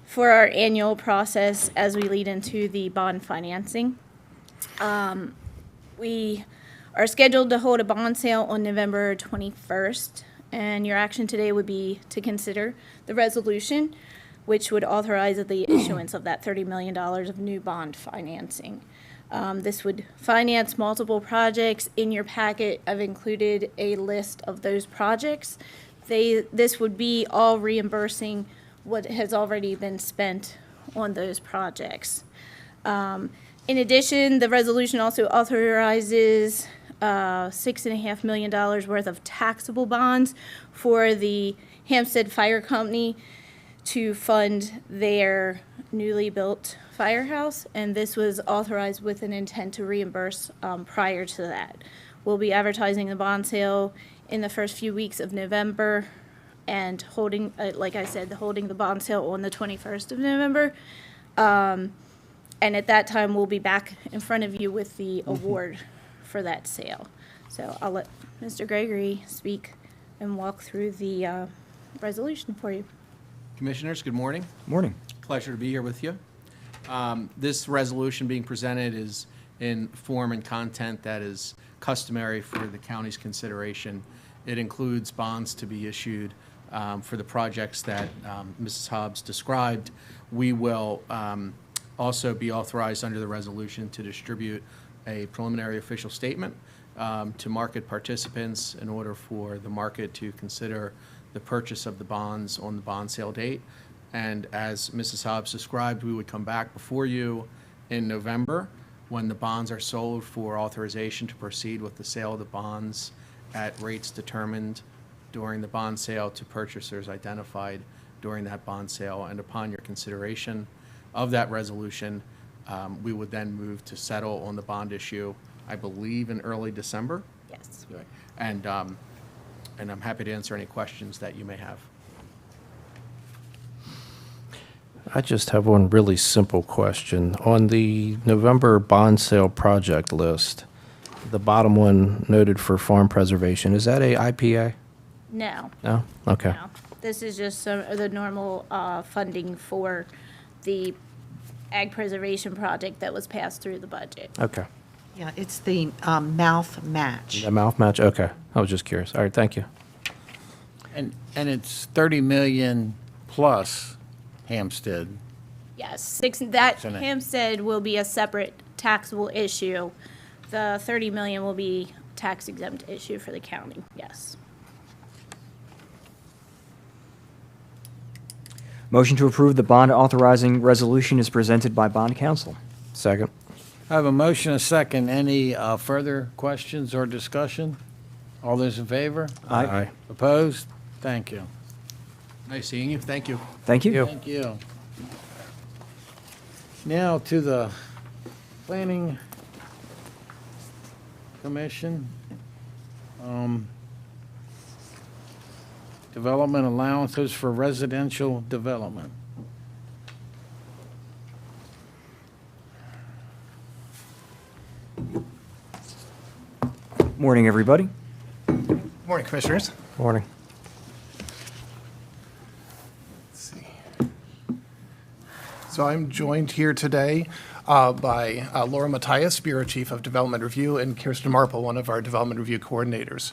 Speaker 12: for our annual process as we lead into the bond financing. We are scheduled to hold a bond sale on November 21st, and your action today would be to consider the resolution, which would authorize the issuance of that $30 million of new bond financing. This would finance multiple projects. In your packet, I've included a list of those projects. This would be all reimbursing what has already been spent on those projects. In addition, the resolution also authorizes $6.5 million worth of taxable bonds for the Hampstead Fire Company to fund their newly built firehouse, and this was authorized with an intent to reimburse prior to that. We'll be advertising the bond sale in the first few weeks of November and holding, like I said, holding the bond sale on the 21st of November. And at that time, we'll be back in front of you with the award for that sale. So I'll let Mr. Gregory speak and walk through the resolution for you.
Speaker 13: Commissioners, good morning.
Speaker 5: Morning.
Speaker 13: Pleasure to be here with you. This resolution being presented is in form and content that is customary for the county's consideration. It includes bonds to be issued for the projects that Mrs. Hobbs described. We will also be authorized under the resolution to distribute a preliminary official statement to market participants in order for the market to consider the purchase of the bonds on the bond sale date. And as Mrs. Hobbs described, we would come back before you in November when the bonds are sold for authorization to proceed with the sale of the bonds at rates determined during the bond sale to purchasers identified during that bond sale. And upon your consideration of that resolution, we would then move to settle on the bond issue, I believe, in early December.
Speaker 12: Yes.
Speaker 13: And I'm happy to answer any questions that you may have.
Speaker 6: I just have one really simple question. On the November bond sale project list, the bottom one noted for farm preservation, is that a IPA?
Speaker 12: No.
Speaker 6: No? Okay.
Speaker 12: No. This is just some of the normal funding for the ag preservation project that was passed through the budget.
Speaker 6: Okay.
Speaker 14: Yeah, it's the mouth match.
Speaker 6: The mouth match? Okay. I was just curious. All right, thank you.
Speaker 1: And it's 30 million plus Hampstead.
Speaker 12: Yes, that
Speaker 1: Isn't it?
Speaker 12: Hampstead will be a separate taxable issue. The 30 million will be tax exempt issue for the county, yes.
Speaker 5: Motion to approve the bond authorizing resolution is presented by bond counsel.
Speaker 6: Second.
Speaker 1: I have a motion, a second. Any further questions or discussion? All those in favor?
Speaker 6: Aye.
Speaker 1: Opposed? Thank you.
Speaker 13: Nice seeing you. Thank you.
Speaker 5: Thank you.
Speaker 1: Thank you. Now to the Planning Commission. Development allowances for residential development.
Speaker 5: Morning, everybody.
Speaker 11: Morning, Commissioners.
Speaker 6: Morning.
Speaker 11: Let's see. So I'm joined here today by Laura Matias, Bureau Chief of Development Review, and Kirsten Marple, one of our Development Review coordinators.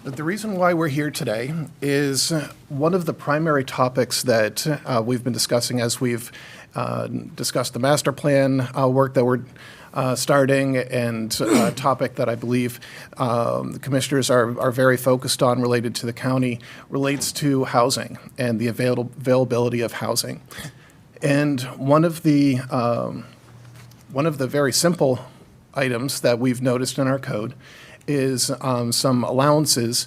Speaker 11: But the reason why we're here today is one of the primary topics that we've been discussing as we've discussed the master plan work that we're starting, and a topic that I believe the commissioners are very focused on related to the county relates to housing and the availability of housing. And one of the very simple items that we've noticed in our code is some allowances,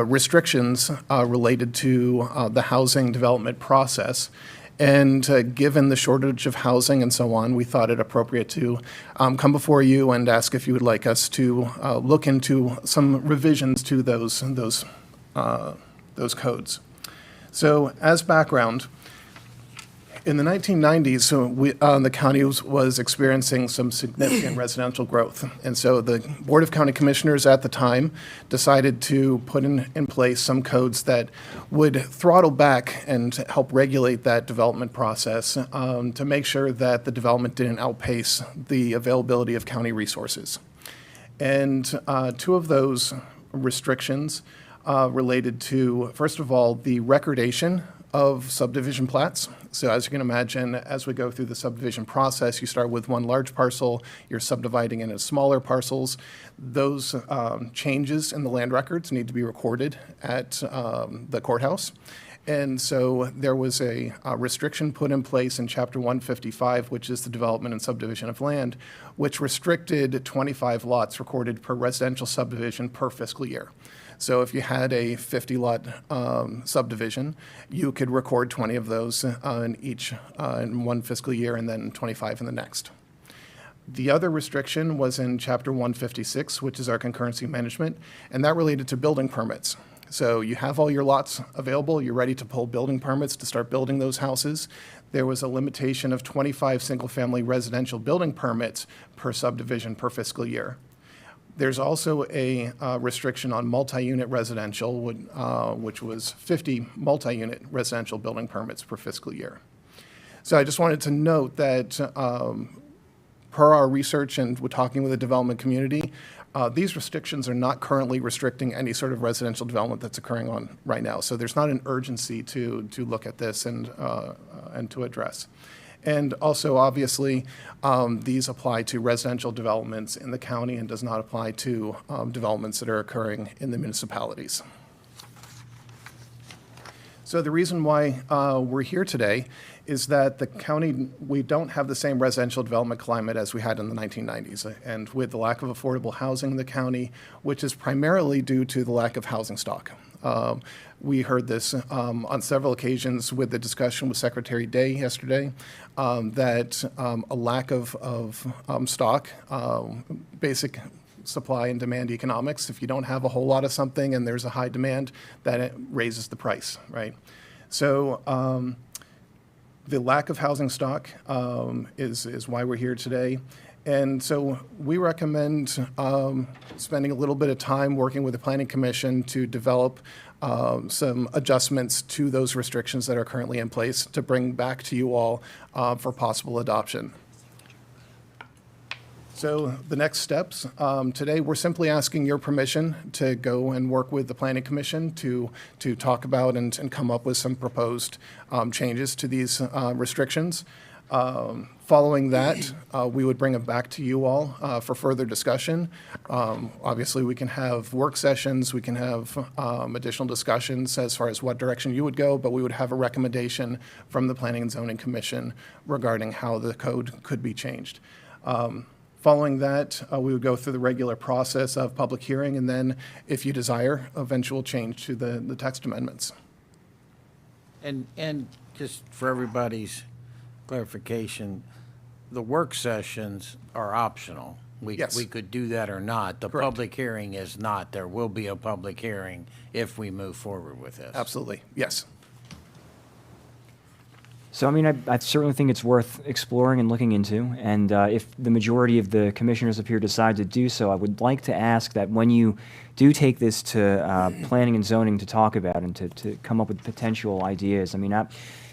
Speaker 11: restrictions related to the housing development process. And given the shortage of housing and so on, we thought it appropriate to come before you and ask if you would like us to look into some revisions to those codes. So as background, in the 1990s, the county was experiencing some significant residential growth. And so the Board of County Commissioners at the time decided to put in place some codes that would throttle back and help regulate that development process to make sure that the development didn't outpace the availability of county resources. And two of those restrictions related to, first of all, the recordation of subdivision plats. So as you can imagine, as we go through the subdivision process, you start with one large parcel, you're subdividing into smaller parcels. Those changes in the land records need to be recorded at the courthouse. And so there was a restriction put in place in Chapter 155, which is the development and subdivision of land, which restricted 25 lots recorded per residential subdivision per fiscal year. So if you had a 50-lot subdivision, you could record 20 of those in one fiscal year and then 25 in the next. The other restriction was in Chapter 156, which is our concurrency management, and that related to building permits. So you have all your lots available, you're ready to pull building permits to start building those houses. There was a limitation of 25 single-family residential building permits per subdivision per fiscal year. There's also a restriction on multi-unit residential, which was 50 multi-unit residential building permits per fiscal year. So I just wanted to note that per our research and we're talking with the development community, these restrictions are not currently restricting any sort of residential development that's occurring on right now. So there's not an urgency to look at this and to address. And also, obviously, these apply to residential developments in the county and does not apply to developments that are occurring in the municipalities. So the reason why we're here today is that the county, we don't have the same residential development climate as we had in the 1990s. And with the lack of affordable housing in the county, which is primarily due to the lack of housing stock. We heard this on several occasions with the discussion with Secretary Day yesterday, that a lack of stock, basic supply and demand economics, if you don't have a whole lot of something and there's a high demand, that it raises the price, right? So the lack of housing stock is why we're here today. And so we recommend spending a little bit of time working with the Planning Commission to develop some adjustments to those restrictions that are currently in place to bring back to you all for possible adoption. So the next steps, today we're simply asking your permission to go and work with the Planning Commission to talk about and come up with some proposed changes to these restrictions. Following that, we would bring it back to you all for further discussion. Obviously, we can have work sessions, we can have additional discussions as far as what direction you would go, but we would have a recommendation from the Planning and Zoning Commission regarding how the code could be changed. Following that, we would go through the regular process of public hearing, and then, if you desire, eventual change to the text amendments.
Speaker 1: And just for everybody's clarification, the work sessions are optional.
Speaker 11: Yes.
Speaker 1: We could do that or not. The
Speaker 11: Correct.
Speaker 1: public hearing is not. There will be a public hearing if we move forward with this.
Speaker 11: Absolutely, yes.
Speaker 5: So, I mean, I certainly think it's worth exploring and looking into. And if the majority of the commissioners up here decide to do so, I would like to ask that when you do take this to planning and zoning to talk about and to come up with potential ideas, I mean,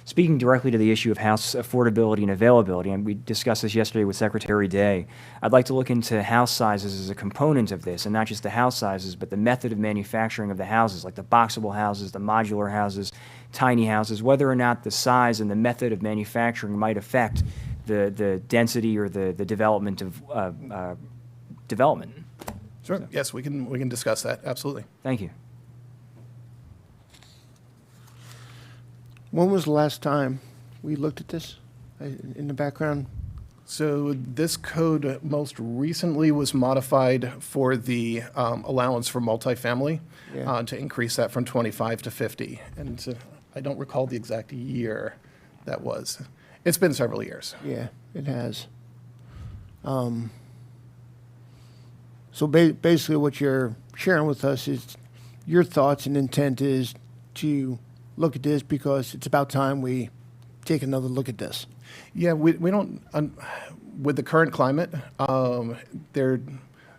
Speaker 5: speaking directly to the issue of house affordability and availability, and we discussed this yesterday with Secretary Day, I'd like to look into house sizes as a component of this, and not just the house sizes, but the method of manufacturing of the houses, like the boxable houses, the modular houses, tiny houses, whether or not the size and the method of manufacturing might affect the density or the development of development.
Speaker 11: Sure. Yes, we can discuss that, absolutely.
Speaker 5: Thank you.
Speaker 3: When was the last time we looked at this in the background?
Speaker 11: So this code most recently was modified for the allowance for multifamily,
Speaker 3: Yeah.
Speaker 11: to increase that from 25 to 50. And I don't recall the exact year that was. It's been several years.
Speaker 3: Yeah, it has. So basically what you're sharing with us is your thoughts and intent is to look at this because it's about time we take another look at this.
Speaker 11: Yeah, we don't, with the current climate, there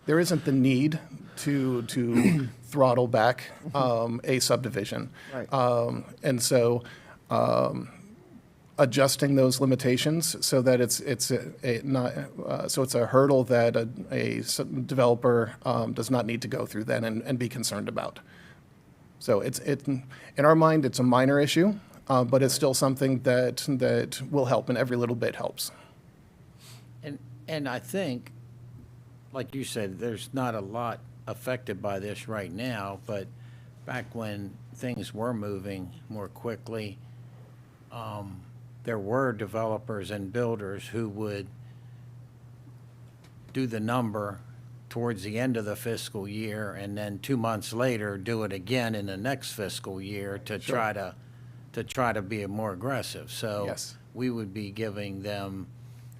Speaker 11: isn't the need to throttle back a subdivision.
Speaker 3: Right.
Speaker 11: And so adjusting those limitations so that it's a hurdle that a developer does not need to go through then and be concerned about. So in our mind, it's a minor issue, but it's still something that will help, and every little bit helps.
Speaker 1: And I think, like you said, there's not a lot affected by this right now, but back when things were moving more quickly, there were developers and builders who would do the number towards the end of the fiscal year and then 2 months later do it again in the next fiscal year to try to be more aggressive. So
Speaker 11: Yes.
Speaker 1: we would be giving them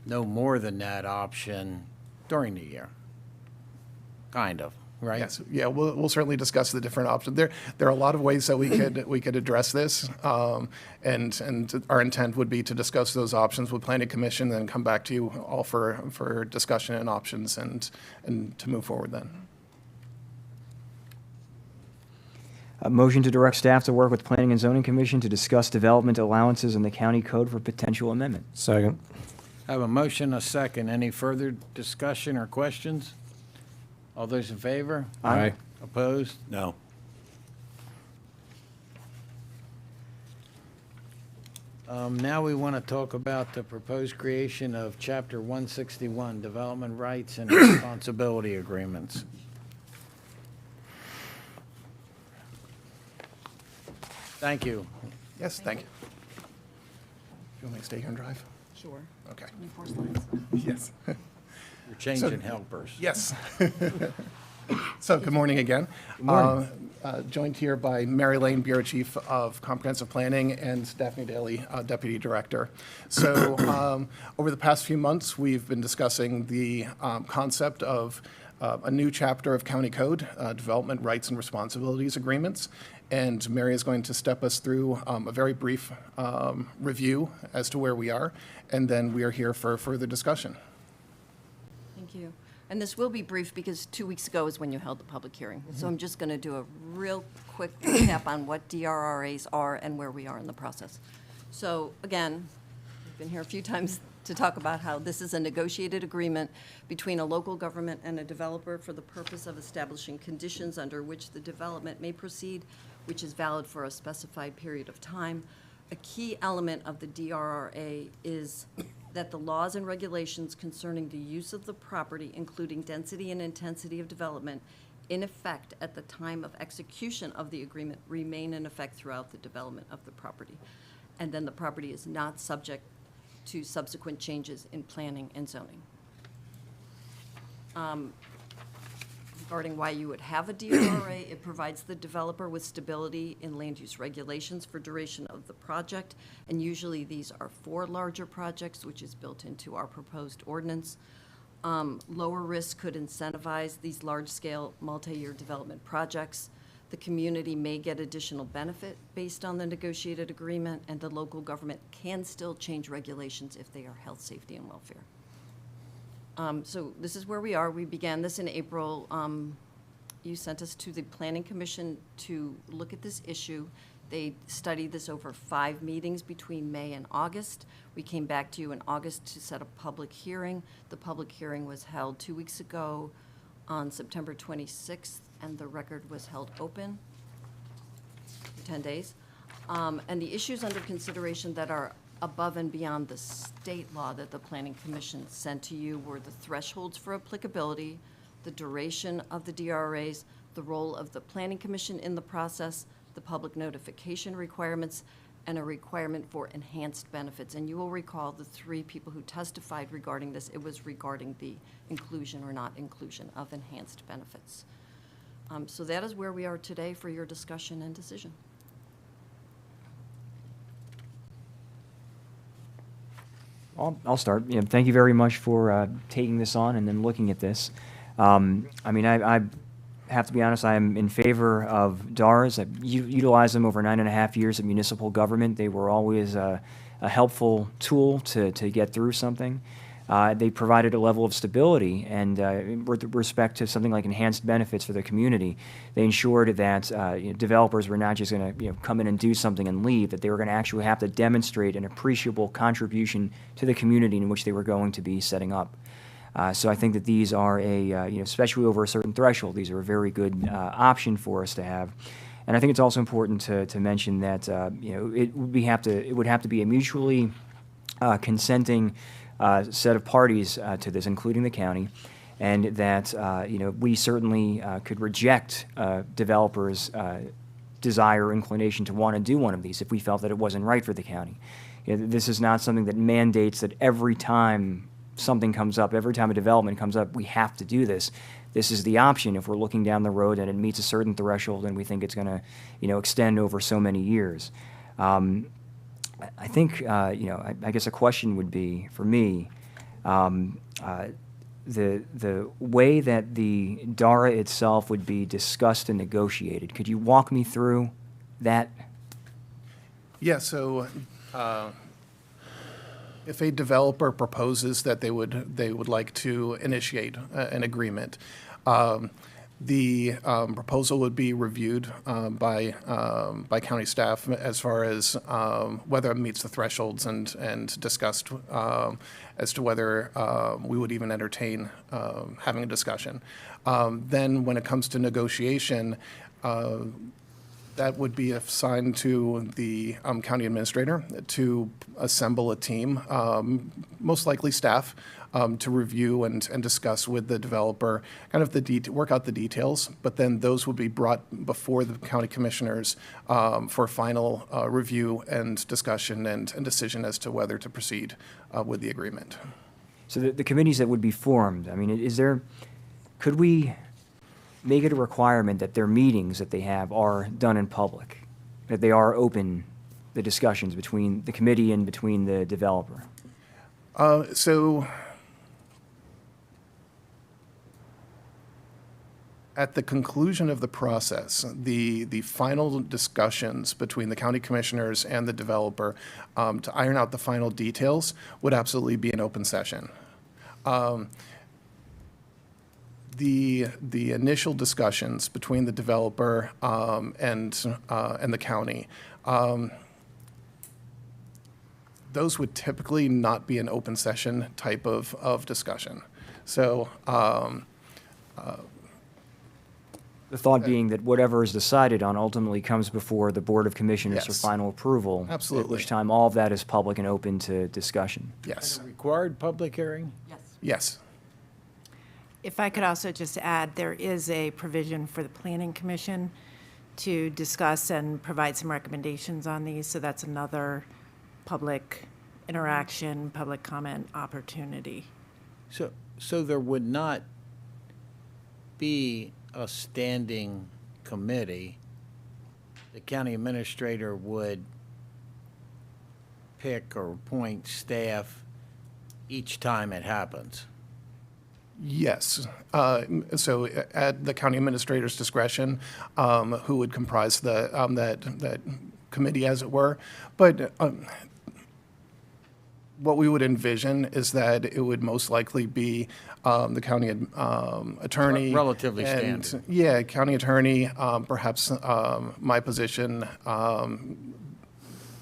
Speaker 1: no more than that option during the year. Kind of, right?
Speaker 11: Yes, yeah, we'll certainly discuss the different options. There are a lot of ways that we could address this, and our intent would be to discuss those options with Planning Commission, then come back to you all for discussion and options, and to move forward then.
Speaker 5: A motion to direct staff to work with Planning and Zoning Commission to discuss development allowances in the county code for potential amendment.
Speaker 6: Second.
Speaker 1: I have a motion, a second. Any further discussion or questions? All those in favor?
Speaker 6: Aye.
Speaker 1: Opposed?
Speaker 7: No.
Speaker 1: Now we want to talk about the proposed creation of Chapter 161, Development Rights and Responsibility Agreements. Thank you.
Speaker 11: Yes, thank you. You want me to stay here and drive?
Speaker 14: Sure.
Speaker 11: Okay.
Speaker 14: 24 slides.
Speaker 11: Yes.
Speaker 1: You're changing helpers.
Speaker 11: Yes. So, good morning again.
Speaker 5: Good morning.
Speaker 11: Joined here by Mary Lane, Bureau Chief of Comprehensive Planning, and Daphne Daly, Deputy Director. So, over the past few months, we've been discussing the concept of a new chapter of County Code, Development Rights and Responsibilities Agreements. And Mary is going to step us through a very brief review as to where we are, and then we are here for further discussion.
Speaker 15: Thank you. And this will be brief because 2 weeks ago is when you held the public hearing. So I'm just going to do a real quick recap on what DRRAs are and where we are in the process. So again, we've been here a few times to talk about how this is a negotiated agreement between a local government and a developer for the purpose of establishing conditions under which the development may proceed, which is valid for a specified period of time. A key element of the DRRA is that the laws and regulations concerning the use of the property, including density and intensity of development, in effect at the time of execution of the agreement, remain in effect throughout the development of the property. And then the property is not subject to subsequent changes in planning and zoning. Regarding why you would have a DRRA, it provides the developer with stability in land use regulations for duration of the project, and usually these are for larger projects, which is built into our proposed ordinance. Lower risk could incentivize these large-scale, multi-year development projects. The community may get additional benefit based on the negotiated agreement, and the local government can still change regulations if they are health, safety, and welfare. So this is where we are. We began this in April. You sent us to the Planning Commission to look at this issue. They studied this over 5 meetings between May and August. We came back to you in August to set a public hearing. The public hearing was held 2 weeks ago on September 26th, and the record was held open for 10 days. And the issues under consideration that are above and beyond the state law that the Planning Commission sent to you were the thresholds for applicability, the duration of the DRRAs, the role of the Planning Commission in the process, the public notification requirements, and a requirement for enhanced benefits. And you will recall the 3 people who testified regarding this, it was regarding the inclusion or not inclusion of enhanced benefits. So that is where we are today for your discussion and decision.
Speaker 5: I'll start. Thank you very much for taking this on and then looking at this. I mean, I have to be honest, I am in favor of DARs. I've utilized them over 9.5 years of municipal government. They were always a helpful tool to get through something. They provided a level of stability, and with respect to something like enhanced benefits for the community, they ensured that developers were not just going to come in and do something and leave, that they were going to actually have to demonstrate an appreciable contribution to the community in which they were going to be setting up. So I think that these are especially over a certain threshold, these are a very good option for us to have. And I think it's also important to mention that it would have to be a mutually consenting set of parties to this, including the county, and that we certainly could reject developers' desire or inclination to want to do one of these if we felt that it wasn't right for the county. This is not something that mandates that every time something comes up, every time a development comes up, we have to do this. This is the option if we're looking down the road and it meets a certain threshold and we think it's going to extend over so many years. I think, I guess a question would be, for me, the way that the DARA itself would be discussed and negotiated. Could you walk me through that?
Speaker 11: Yeah, so if a developer proposes that they would like to initiate an agreement, the proposal would be reviewed by county staff as far as whether it meets the thresholds and discussed as to whether we would even entertain having a discussion. Then when it comes to negotiation, that would be assigned to the county administrator to assemble a team, most likely staff, to review and discuss with the developer, kind of work out the details, but then those would be brought before the county commissioners for final review and discussion and decision as to whether to proceed with the agreement.
Speaker 5: So the committees that would be formed, I mean, could we make it a requirement that their meetings that they have are done in public, that they are open, the discussions between the committee and between the developer?
Speaker 11: So at the conclusion of the process, the final discussions between the county commissioners and the developer to iron out the final details would absolutely be an open session. The initial discussions between the developer and the county, those would typically not be an open session type of discussion. So
Speaker 5: the thought being that whatever is decided on ultimately comes before the Board of Commissioners for
Speaker 11: Yes.
Speaker 5: final approval.
Speaker 11: Absolutely.
Speaker 5: At which time all of that is public and open to discussion.
Speaker 11: Yes.
Speaker 1: Required public hearing?
Speaker 15: Yes.
Speaker 11: Yes.
Speaker 14: If I could also just add, there is a provision for the Planning Commission to discuss and provide some recommendations on these, so that's another public interaction, public comment opportunity.
Speaker 1: So there would not be a standing committee, the county administrator would pick or appoint staff each time it happens.
Speaker 11: Yes. So at the county administrator's discretion, who would comprise the, that committee, as it were. But what we would envision is that it would most likely be the county attorney.
Speaker 1: Relatively
Speaker 11: and,
Speaker 1: standard.
Speaker 11: Yeah, county attorney, perhaps my position,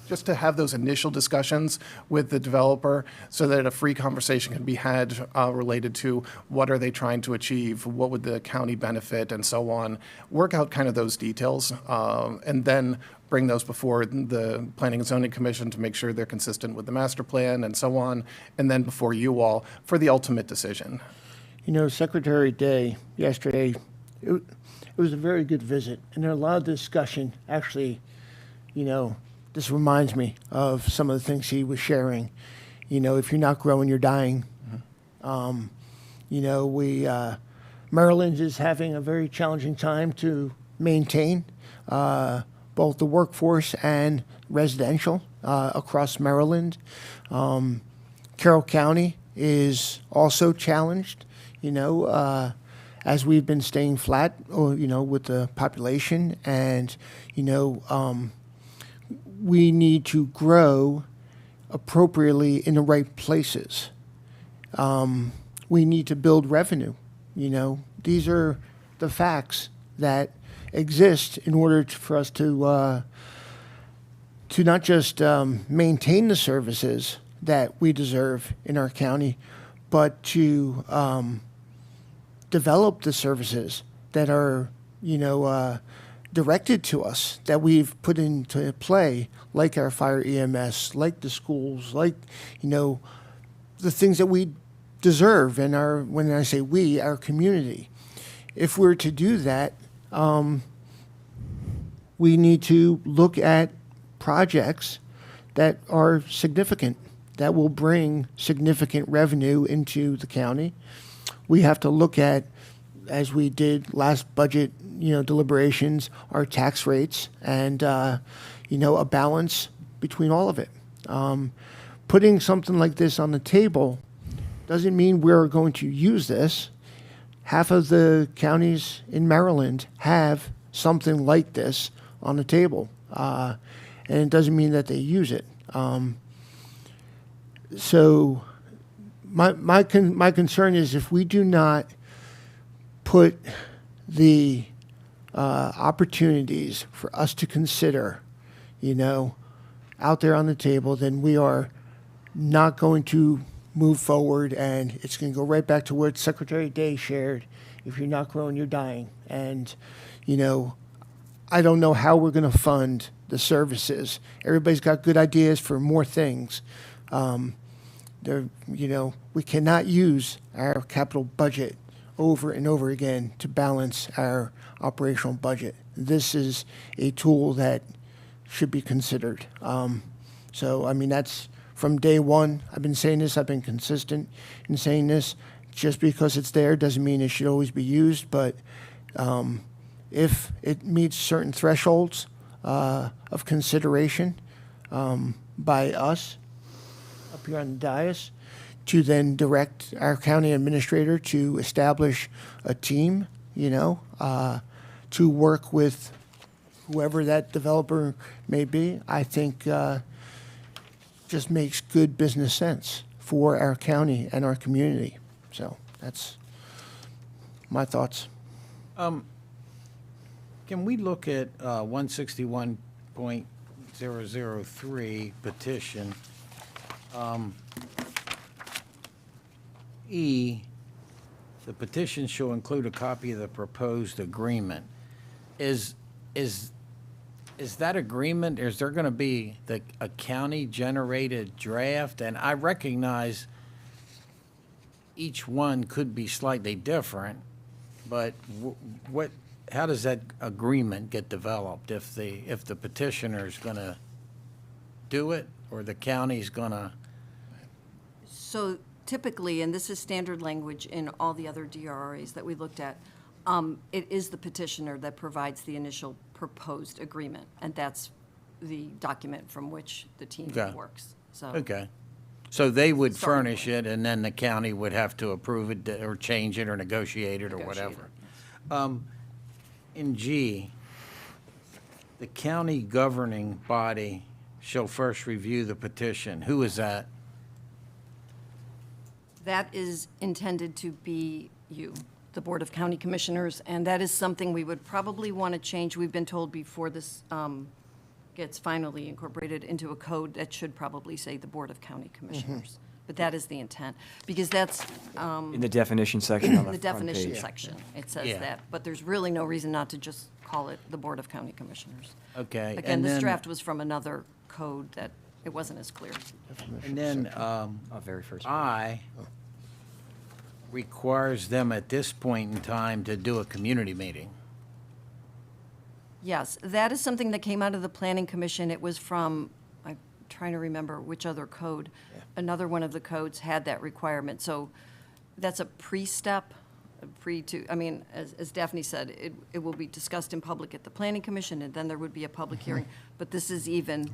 Speaker 11: just to have those initial discussions with the developer so that a free conversation can be had related to what are they trying to achieve, what would the county benefit, and so on. Work out kind of those details, and then bring those before the Planning and Zoning Commission to make sure they're consistent with the master plan and so on, and then before you all for the ultimate decision.
Speaker 3: You know, Secretary Day yesterday, it was a very good visit, and there are a lot of discussion. Actually, you know, this reminds me of some of the things he was sharing. You know, if you're not growing, you're dying. You know, Maryland is having a very challenging time to maintain both the workforce and residential across Maryland. Carroll County is also challenged, you know, as we've been staying flat, you know, with the population. And, you know, we need to grow appropriately in the right places. We need to build revenue. You know, these are the facts that exist in order for us to not just maintain the services that we deserve in our county, but to develop the services that are, you know, directed to us, that we've put into play, like our fire EMS, like the schools, like, you know, the things that we deserve in our, when I say we, our community. If we're to do that, we need to look at projects that are significant, that will bring significant revenue into the county. We have to look at, as we did last budget, you know, deliberations, our tax rates, and you know, a balance between all of it. Putting something like this on the table doesn't mean we're going to use this. Half of the counties in Maryland have something like this on the table, and it doesn't mean that they use it. So my concern is if we do not put the opportunities for us to consider, you know, out there on the table, then we are not going to move forward, and it's going to go right back to what Secretary Day shared. If you're not growing, you're dying. And, you know, I don't know how we're going to fund the services. Everybody's got good ideas for more things. You know, we cannot use our capital budget over and over again to balance our operational budget. This is a tool that should be considered. So, I mean, that's from day one. I've been saying this. I've been consistent in saying this. Just because it's there doesn't mean it should always be used. But if it meets certain thresholds of consideration by us up here on the dais, to then direct our county administrator to establish a team, you know, to work with whoever that developer may be, I think just makes good business sense for our county and our community. So that's my thoughts.
Speaker 1: Can we look at 161.003 petition? E, the petition shall include a copy of the proposed agreement. Is that agreement, is there going to be a county-generated draft? And I recognize each one could be slightly different, but how does that agreement get developed if the petitioner's going to do it or the county's going to?
Speaker 15: So typically, and this is standard language in all the other DRRAs that we looked at, It is the petitioner that provides the initial proposed agreement, and that's the document from which the team
Speaker 1: Okay.
Speaker 15: works. So
Speaker 1: Okay. So they would
Speaker 15: Starting
Speaker 1: furnish it, and then the county would have to approve it, or change it, or negotiate it, or
Speaker 15: Negotiate
Speaker 1: whatever. In G, the county governing body shall first review the petition. Who is that?
Speaker 15: that is intended to be you, the Board of County Commissioners, and that is something we would probably want to change. We've been told before this gets finally incorporated into a code, that should probably say the Board of County Commissioners. But that is the intent, because that's
Speaker 5: In the definition section on the
Speaker 15: the
Speaker 5: front
Speaker 15: definition
Speaker 5: page.
Speaker 15: section. It says
Speaker 1: Yeah.
Speaker 15: that, but there's really no reason not to just call it the Board of County Commissioners.
Speaker 1: Okay.
Speaker 15: Again,
Speaker 1: and
Speaker 15: this
Speaker 1: then-
Speaker 15: draft was from another code that it wasn't as clear.
Speaker 1: And then,
Speaker 5: Very first.
Speaker 1: I requires them at this point in time to do a community meeting.
Speaker 15: Yes, that is something that came out of the Planning Commission. It was from, I'm trying to remember which other code. Another one of the codes had that requirement. So that's a pre-step, as Daphne said, it will be discussed in public at the Planning Commission, and then there would be a public hearing. But this is even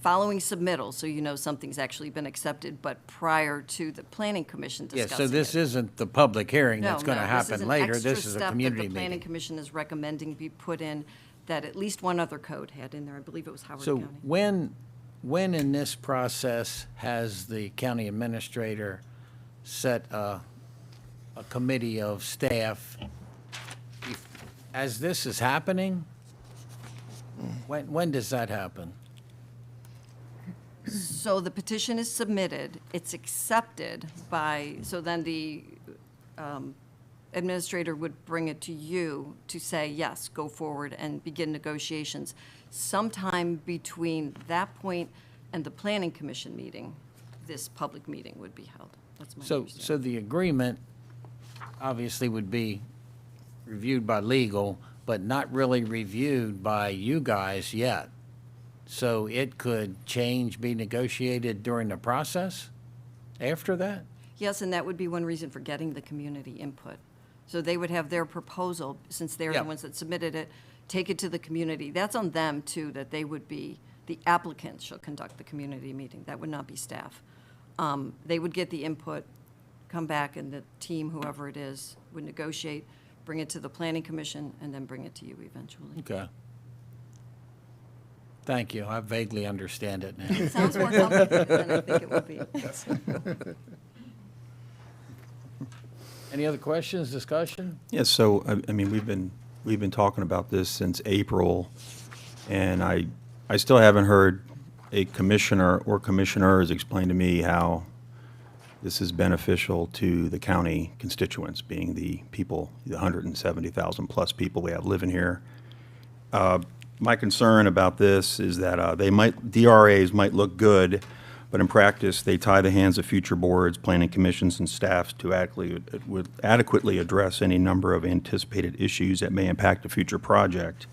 Speaker 15: following submittal, so you know something's actually been accepted, but prior to the Planning Commission
Speaker 1: Yeah,
Speaker 15: discussing
Speaker 1: so this
Speaker 15: it.
Speaker 1: isn't the public hearing that's
Speaker 15: No,
Speaker 1: going to
Speaker 15: no, this is
Speaker 1: happen
Speaker 15: an
Speaker 1: later.
Speaker 15: extra
Speaker 1: This is a
Speaker 15: step
Speaker 1: community
Speaker 15: that the Planning
Speaker 1: meeting.
Speaker 15: Commission is recommending be put in, that at least one other code had in there. I believe it was Howard
Speaker 1: So
Speaker 15: County.
Speaker 1: when in this process has the county administrator set a committee of staff? As this is happening, when does that happen?
Speaker 15: So the petition is submitted, it's accepted by, so then the administrator would bring it to you to say, yes, go forward and begin negotiations. Sometime between that point and the Planning Commission meeting, this public meeting would be held. That's my
Speaker 1: So
Speaker 15: understanding.
Speaker 1: the agreement obviously would be reviewed by legal, but not really reviewed by you guys yet. So it could change, be negotiated during the process after that?
Speaker 15: Yes, and that would be one reason for getting the community input. So they would have their proposal, since they're
Speaker 1: Yeah.
Speaker 15: the ones that submitted it, take it to the community. That's on them, too, that they would be, the applicants shall conduct the community meeting. That would not be staff. They would get the input, come back, and the team, whoever it is, would negotiate, bring it to the Planning Commission, and then bring it to you eventually.
Speaker 1: Okay. Thank you. I vaguely understand it now.
Speaker 15: It sounds more complicated than I think it would be.
Speaker 1: Any other questions, discussion?
Speaker 7: Yes, so, I mean, we've been talking about this since April, and I still haven't heard a commissioner or commissioners explain to me how this is beneficial to the county constituents, being the people, the 170,000 plus people we have living here. My concern about this is that DRAs might look good, but in practice, they tie the hands of future boards, planning commissions, and staffs to adequately address any number of anticipated issues that may impact a future project,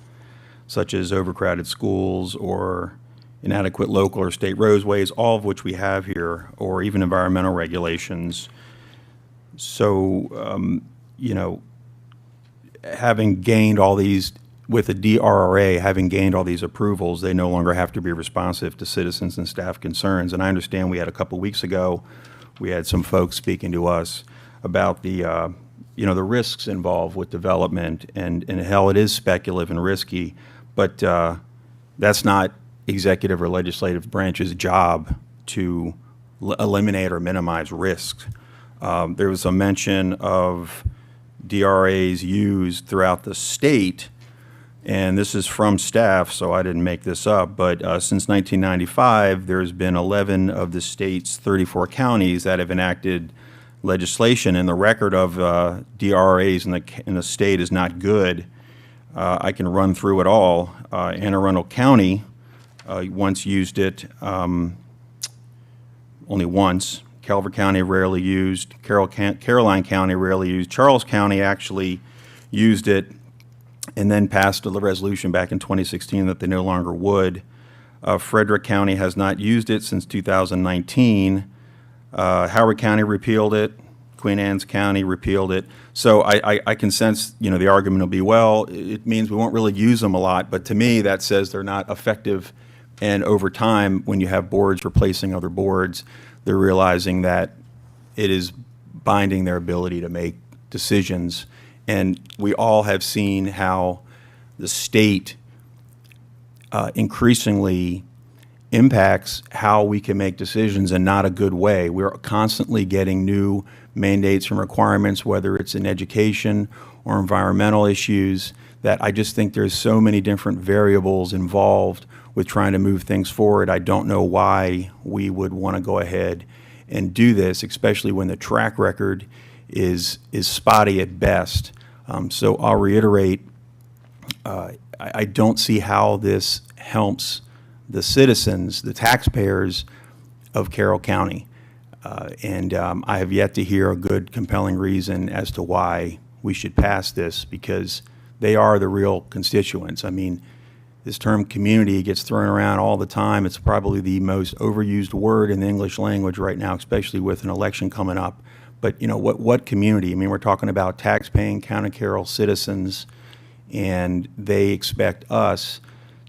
Speaker 7: such as overcrowded schools or inadequate local or state roadways, all of which we have here, or even environmental regulations. So, having gained all these, with the DRRA, having gained all these approvals, they no longer have to be responsive to citizens and staff concerns. And I understand we had a couple weeks ago, we had some folks speaking to us about the risks involved with development, and hell, it is speculative and risky, but that's not executive or legislative branch's job to eliminate or minimize risks. There was a mention of DRAs used throughout the state, and this is from staff, so I didn't make this up, but since 1995, there's been 11 of the state's 34 counties that have enacted legislation, and the record of DRAs in the state is not good. I can run through it all. Anne Arundel County once used it only once. Calvert County rarely used. Caroline County rarely used. Charles County actually used it and then passed a resolution back in 2016 that they no longer would. Frederick County has not used it since 2019. Howard County repealed it. Queen Anne's County repealed it. So I can sense, you know, the argument will be, well, it means we won't really use them a lot, but to me, that says they're not effective. And over time, when you have boards replacing other boards, they're realizing that it is binding their ability to make decisions. And we all have seen how the state increasingly impacts how we can make decisions in not a good way. We're constantly getting new mandates and requirements, whether it's in education or environmental issues, that I just think there's so many different variables involved with trying to move things forward. I don't know why we would want to go ahead and do this, especially when the track record is spotty at best. So I'll reiterate, I don't see how this helps the citizens, the taxpayers of Carroll County. And I have yet to hear a good, compelling reason as to why we should pass this, because they are the real constituents. I mean, this term community gets thrown around all the time. It's probably the most overused word in the English language right now, especially with an election coming up. But, you know, what community? I mean, we're talking about tax-paying County Carroll citizens, and they expect us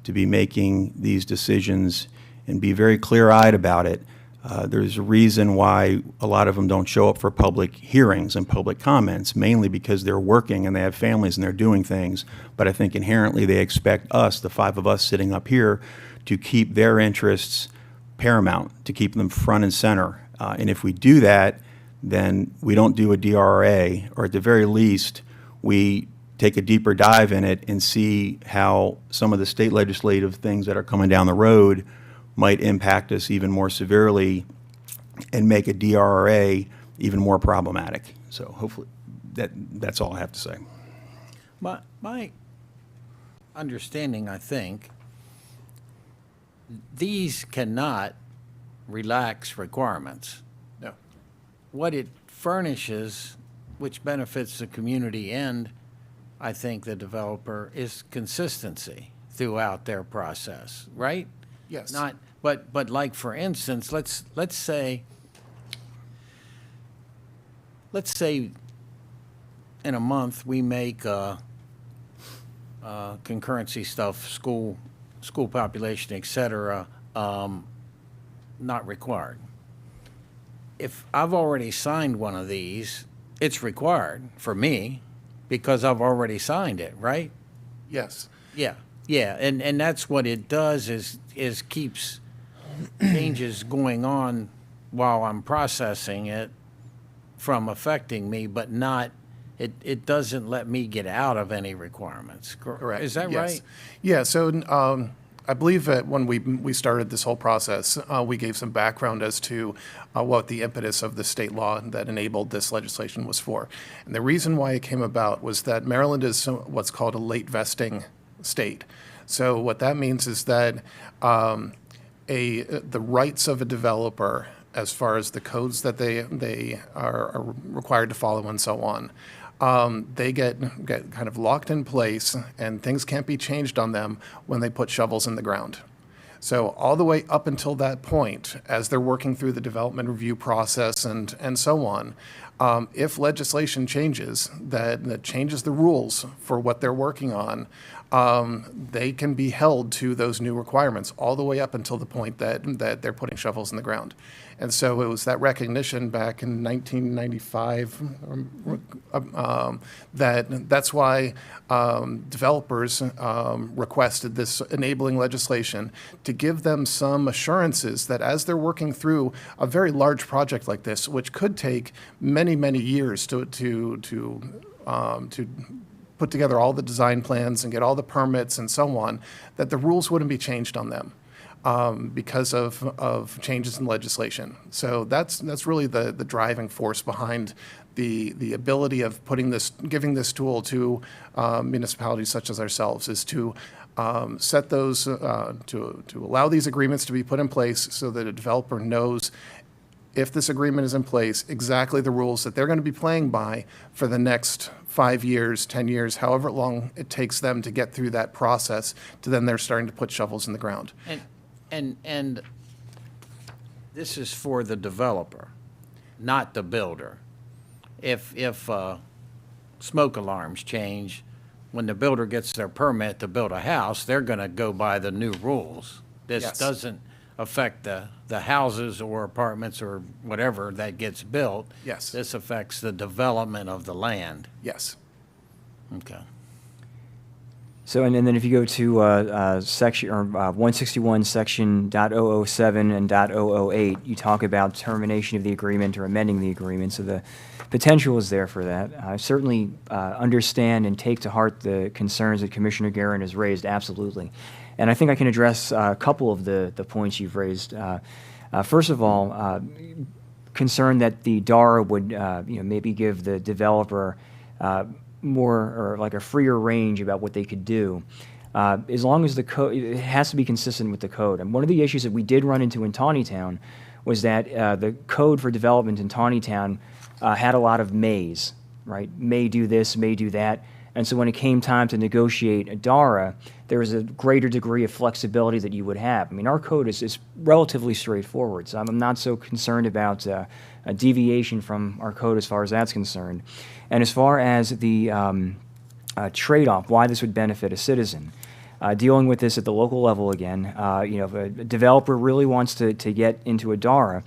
Speaker 7: to be making these decisions and be very clear-eyed about it. There's a reason why a lot of them don't show up for public hearings and public comments, mainly because they're working and they have families and they're doing things. But I think inherently they expect us, the five of us sitting up here, to keep their interests paramount, to keep them front and center. And if we do that, then we don't do a DRA, or at the very least, we take a deeper dive in it and see how some of the state legislative things that are coming down the road might impact us even more severely and make a DRA even more problematic. So hopefully that's all I have to say.
Speaker 1: My understanding, I think, these cannot relax requirements.
Speaker 11: No.
Speaker 1: What it furnishes, which benefits the community and, I think, the developer, is consistency throughout their process, right?
Speaker 11: Yes.
Speaker 1: But like, for instance, let's say in a month we make concurrency stuff, school population, et cetera, not required. If I've already signed one of these, it's required for me because I've already signed it, right?
Speaker 11: Yes.
Speaker 1: Yeah, and that's what it does is keeps changes going on while I'm processing it from affecting me, but not, it doesn't let me get out of any requirements.
Speaker 11: Correct.
Speaker 1: Is that
Speaker 11: Yes.
Speaker 1: right?
Speaker 11: Yeah, so I believe that when we started this whole process, we gave some background as to what the impetus of the state law that enabled this legislation was for. And the reason why it came about was that Maryland is what's called a late vesting state. So what that means is that the rights of a developer, as far as the codes that they are required to follow and so on, they get kind of locked in place, and things can't be changed on them when they put shovels in the ground. So all the way up until that point, as they're working through the development review process and so on, if legislation changes that changes the rules for what they're working on, they can be held to those new requirements all the way up until the point that they're putting shovels in the ground. And so it was that recognition back in 1995 that's why developers requested this enabling legislation to give them some assurances that as they're working through a very large project like this, which could take many, many years to put together all the design plans and get all the permits and so on, that the rules wouldn't be changed on them because of changes in legislation. So that's really the driving force behind the ability of giving this tool to municipalities such as ourselves, is to set those, to allow these agreements to be put in place so that a developer knows, if this agreement is in place, exactly the rules that they're going to be playing by for the next 5 years, 10 years, however long it takes them to get through that process, to then they're starting to put shovels in the ground.
Speaker 1: And this is for the developer, not the builder. if smoke alarms change, when the builder gets their permit to build a house, they're going to go by the new rules. This
Speaker 11: Yes.
Speaker 1: doesn't affect the houses or apartments or whatever that gets built.
Speaker 11: Yes.
Speaker 1: This affects the development of the land.
Speaker 11: Yes.
Speaker 1: Okay.
Speaker 5: So, and then if you go to section, or 161, section .007 and .008, you talk about termination of the agreement or amending the agreement, so the potential is there for that. I certainly understand and take to heart the concerns that Commissioner Guerin has raised, absolutely. And I think I can address a couple of the points you've raised. First of all, concern that the DARA would, maybe give the developer more, or like a freer range about what they could do. As long as the code, it has to be consistent with the code. And one of the issues that we did run into in Tawnytown was that the code for development in Tawnytown had a lot of mays, right? May do this, may do that. And so when it came time to negotiate a DARA, there was a greater degree of flexibility that you would have. I mean, our code is relatively straightforward, so I'm not so concerned about a deviation from our code as far as that's concerned. And as far as the trade-off, why this would benefit a citizen, dealing with this at the local level again, if a developer really wants to get into a DARA,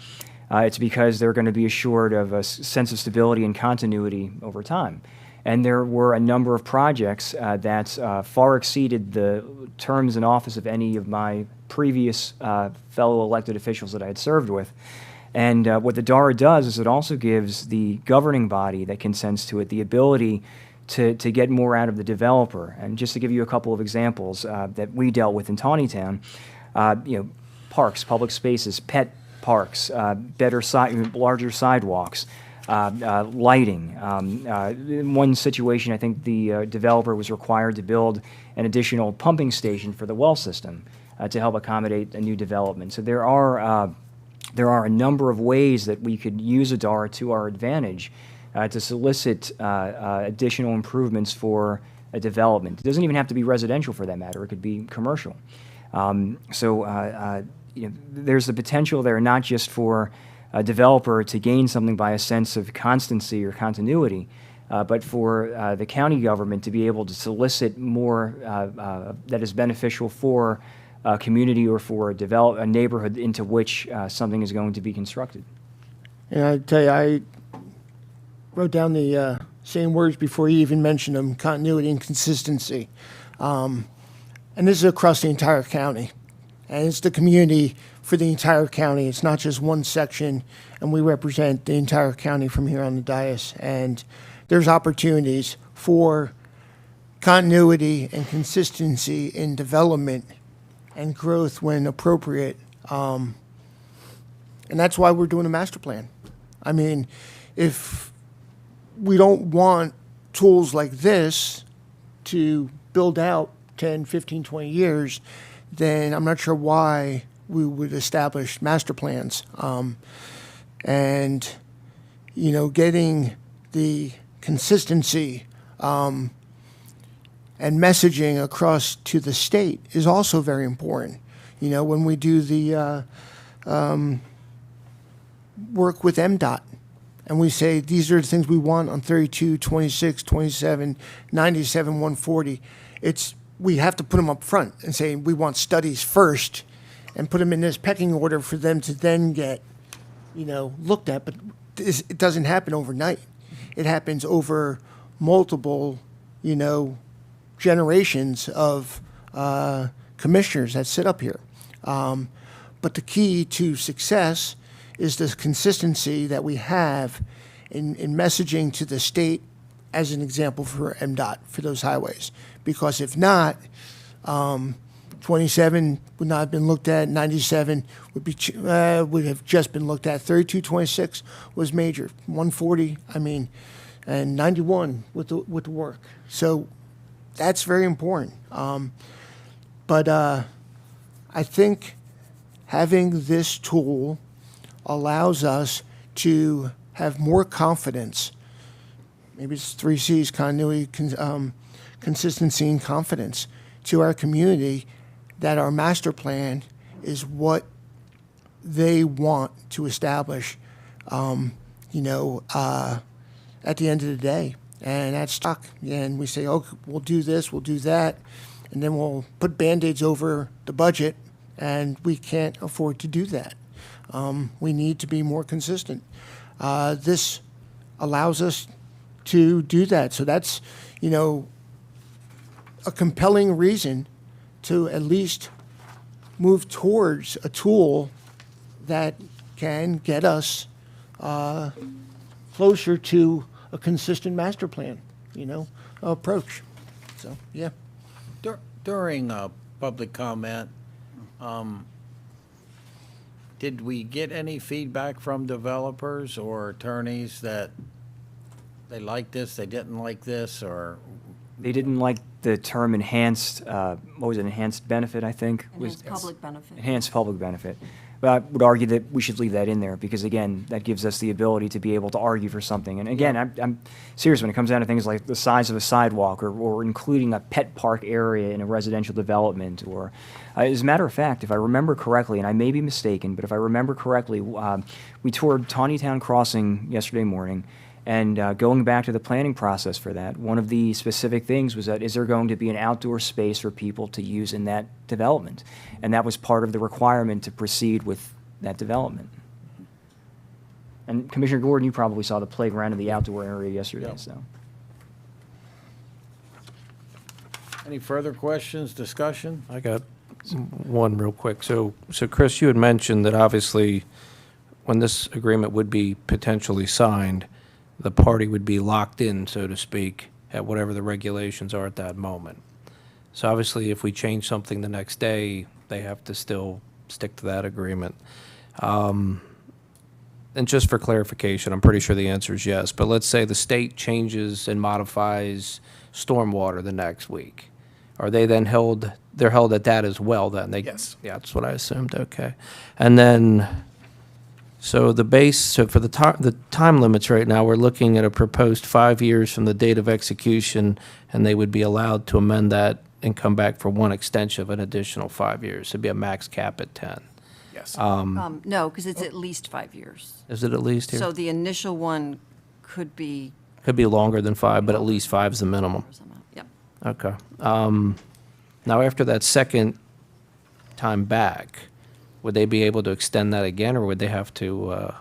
Speaker 5: it's because they're going to be assured of a sense of stability and continuity over time. And there were a number of projects that far exceeded the terms in office of any of my previous fellow elected officials that I had served with. And what the DARA does is it also gives the governing body that consents to it the ability to get more out of the developer. And just to give you a couple of examples that we dealt with in Tawnytown, parks, public spaces, pet parks, larger sidewalks, lighting. In one situation, I think the developer was required to build an additional pumping station for the well system to help accommodate a new development. So there are a number of ways that we could use a DARA to our advantage to solicit additional improvements for a development. It doesn't even have to be residential for that matter. It could be commercial. There's the potential there not just for a developer to gain something by a sense of constancy or continuity, but for the county government to be able to solicit more that is beneficial for a community or for a neighborhood into which something is going to be constructed.
Speaker 3: And I tell you, I wrote down the same words before you even mentioned them: continuity and consistency. And this is across the entire county, and it's the community for the entire county. It's not just one section, and we represent the entire county from here on the dais. And there's opportunities for continuity and consistency in development and growth when appropriate. And that's why we're doing a master plan. I mean, if we don't want tools like this to build out 10, 15, 20 years, then I'm not sure why we would establish master plans. And, getting the consistency and messaging across to the state is also very important. When we do the work with MDOT, and we say these are the things we want on 32, 26, 27, 97, 140, we have to put them up front and say we want studies first and put them in this pecking order for them to then get, looked at. But it doesn't happen overnight. It happens over multiple, generations of commissioners that sit up here. But the key to success is the consistency that we have in messaging to the state, as an example for MDOT, for those highways. Because if not, 27 would not have been looked at, 97 would have just been looked at, 32, 26 was major, 140, and 91 with the work. So that's very important. But I think having this tool allows us to have more confidence. Maybe it's 3 C's: continuity, consistency, and confidence to our community that our master plan is what they want to establish, and at the end of the day. And that's stuck. And we say, oh, we'll do this, we'll do that, and then we'll put Band-Aids over the budget, and we can't afford to do that. We need to be more consistent. This allows us to do that. So that's, a compelling reason to at least move towards a tool that can get us closer to a consistent master plan, approach. So, yeah.
Speaker 1: During public comment, did we get any feedback from developers or attorneys that they liked this, they didn't like this, or?
Speaker 5: They didn't like the term enhanced, enhanced benefit, I think?
Speaker 15: Enhanced public benefit.
Speaker 5: Enhanced public benefit. But I would argue that we should leave that in there because, again, that gives us the ability to be able to argue for something. And again, I'm serious when it comes down to things like the size of a sidewalk or including a pet park area in a residential development. Or, as a matter of fact, if I remember correctly, and I may be mistaken, but if I remember correctly, we toured Tawnytown Crossing yesterday morning. And going back to the planning process for that, one of the specific things was that is there going to be an outdoor space for people to use in that development? And that was part of the requirement to proceed with that development. And Commissioner Gordon, you probably saw the playground in the outdoor area yesterday.
Speaker 1: Yep.
Speaker 5: So.
Speaker 1: Any further questions, discussion?
Speaker 6: I got one real quick. So Chris, you had mentioned that obviously when this agreement would be potentially signed, the party would be locked in, so to speak, at whatever the regulations are at that moment. So obviously, if we change something the next day, they have to still stick to that agreement. And just for clarification, I'm pretty sure the answer is yes, but let's say the state changes and modifies stormwater the next week. Are they then held, they're held at that as well then?
Speaker 11: Yes.
Speaker 6: Yeah, that's what I assumed, okay. And then, so for the time limits right now, we're looking at a proposed 5 years from the date of execution, and they would be allowed to amend that and come back for one extension of an additional 5 years. It'd be a max cap at 10.
Speaker 11: Yes.
Speaker 15: No, because it's at least 5 years.
Speaker 6: Is it at least here?
Speaker 15: So the initial one could be.
Speaker 6: Could be longer than 5, but at least 5 is the minimum.
Speaker 15: Yep.
Speaker 6: Okay. Now, after that second time back, would they be able to extend that again, or would they have to?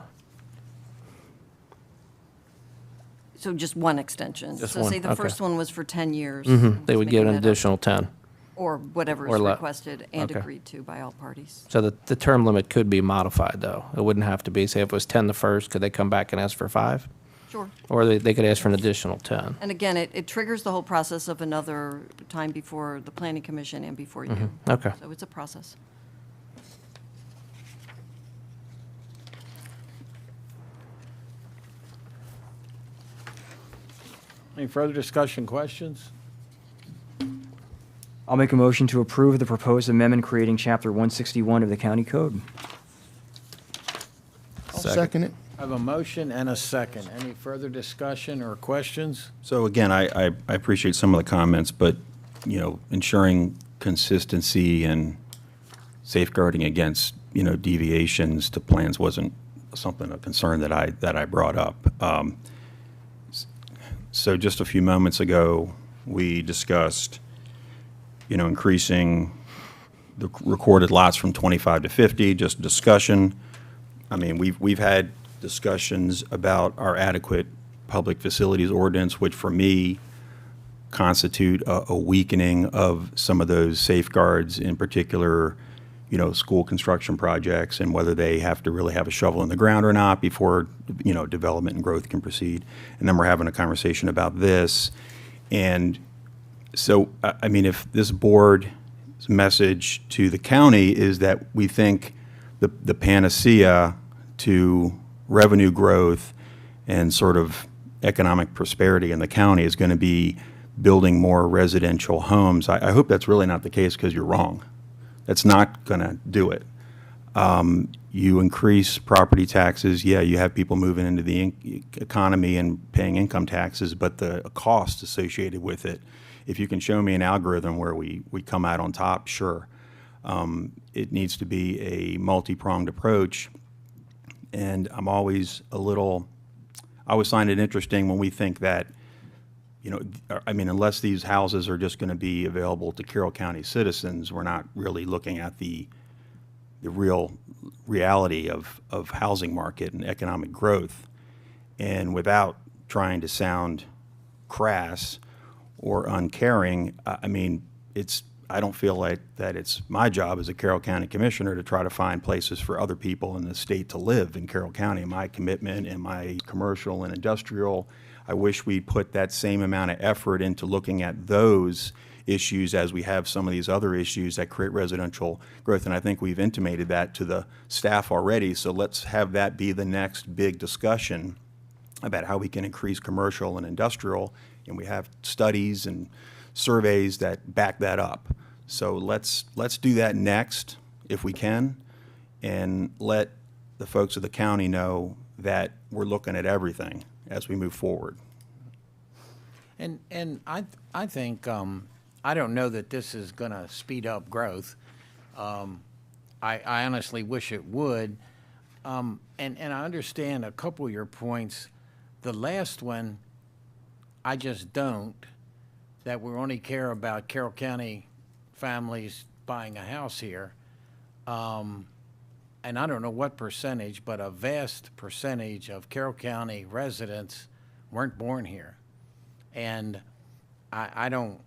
Speaker 15: So just one extension.
Speaker 6: Just
Speaker 15: So
Speaker 6: one,
Speaker 15: say the
Speaker 6: okay.
Speaker 15: first one was for 10 years.
Speaker 6: They would get
Speaker 15: making
Speaker 6: an
Speaker 15: that up.
Speaker 6: additional 10.
Speaker 15: Or whatever
Speaker 6: Or
Speaker 15: is
Speaker 6: le-
Speaker 15: requested and
Speaker 6: okay.
Speaker 15: agreed to by all parties.
Speaker 6: So the term limit could be modified, though. It wouldn't have to be, say, if it was 10 the first, could they come back and ask for 5?
Speaker 15: Sure.
Speaker 6: Or they could ask for an additional 10.
Speaker 15: And again, it triggers the whole process of another time before the planning commission and before you.
Speaker 6: Okay.
Speaker 15: So it's a process.
Speaker 1: Any further discussion, questions?
Speaker 5: I'll make a motion to approve the proposed amendment creating Chapter 161 of the County Code.
Speaker 3: I'll second it.
Speaker 1: I have a motion and a second. Any further discussion or questions?
Speaker 7: So again, I appreciate some of the comments, but, ensuring consistency and safeguarding against, deviations to plans wasn't a concern that I brought up. So just a few moments ago, we discussed, increasing the recorded lots from 25 to 50, just discussion. I mean, we've had discussions about our adequate public facilities ordinance, which for me constitute a weakening of some of those safeguards, in particular, school construction projects and whether they have to really have a shovel in the ground or not before, development and growth can proceed. And then we're having a conversation about this. And so, I mean, if this board's message to the county is that we think the panacea to revenue growth and sort of economic prosperity in the county is going to be building more residential homes, I hope that's really not the case, because you're wrong. That's not going to do it. You increase property taxes, yeah, you have people moving into the economy and paying income taxes, but the cost associated with it, if you can show me an algorithm where we come out on top, sure. It needs to be a multi-pronged approach, and I'm always a little I always find it interesting when we think that, you know, I mean, unless these houses are just going to be available to Carroll County citizens, we're not really looking at the real reality of housing market and economic growth. And without trying to sound crass or uncaring, I mean, I don't feel like that it's my job as a Carroll County Commissioner to try to find places for other people in the state to live in Carroll County. My commitment and my commercial and industrial, I wish we put that same amount of effort into looking at those issues as we have some of these other issues that create residential growth. And I think we've intimated that to the staff already. So let's have that be the next big discussion about how we can increase commercial and industrial. And we have studies and surveys that back that up. So let's do that next if we can, and let the folks of the county know that we're looking at everything as we move forward.
Speaker 1: And I think, I don't know that this is going to speed up growth. I honestly wish it would. And I understand a couple of your points. The last one, I just don't, that we only care about Carroll County families buying a house here. And I don't know what percentage, but a vast percentage of Carroll County residents weren't born here. And I don't,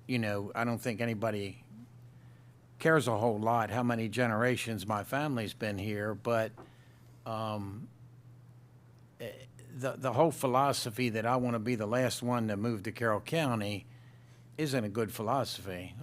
Speaker 1: you know, I don't think anybody cares a whole lot how many generations my family's been here, but the whole philosophy that I want to be the last one to move to Carroll County isn't a good philosophy.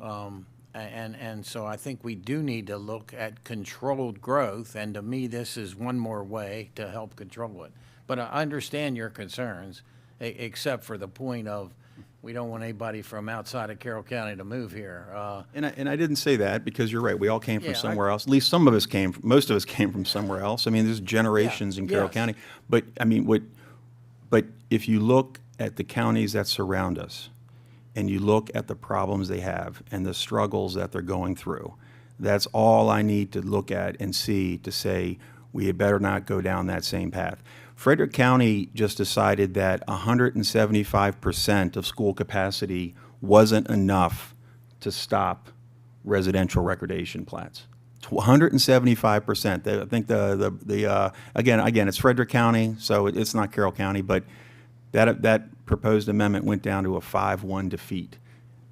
Speaker 1: And so I think we do need to look at controlled growth, and to me, this is one more way to help control it. But I understand your concerns, except for the point of we don't want anybody from outside of Carroll County to move here.
Speaker 7: And I didn't say that because you're right. We all came from
Speaker 1: Yeah,
Speaker 7: somewhere else. At least some of us most of us came from somewhere else. I mean, there's generations in Carroll
Speaker 1: yes.
Speaker 7: County. But I mean, but if you look at the counties that surround us, and you look at the problems they have and the struggles that they're going through, that's all I need to look at and see to say we had better not go down that same path. Frederick County just decided that 175% of school capacity wasn't enough to stop residential recordation plats. 175%. I think again, it's Frederick County, so it's not Carroll County, but that proposed amendment went down to a 5-1 defeat.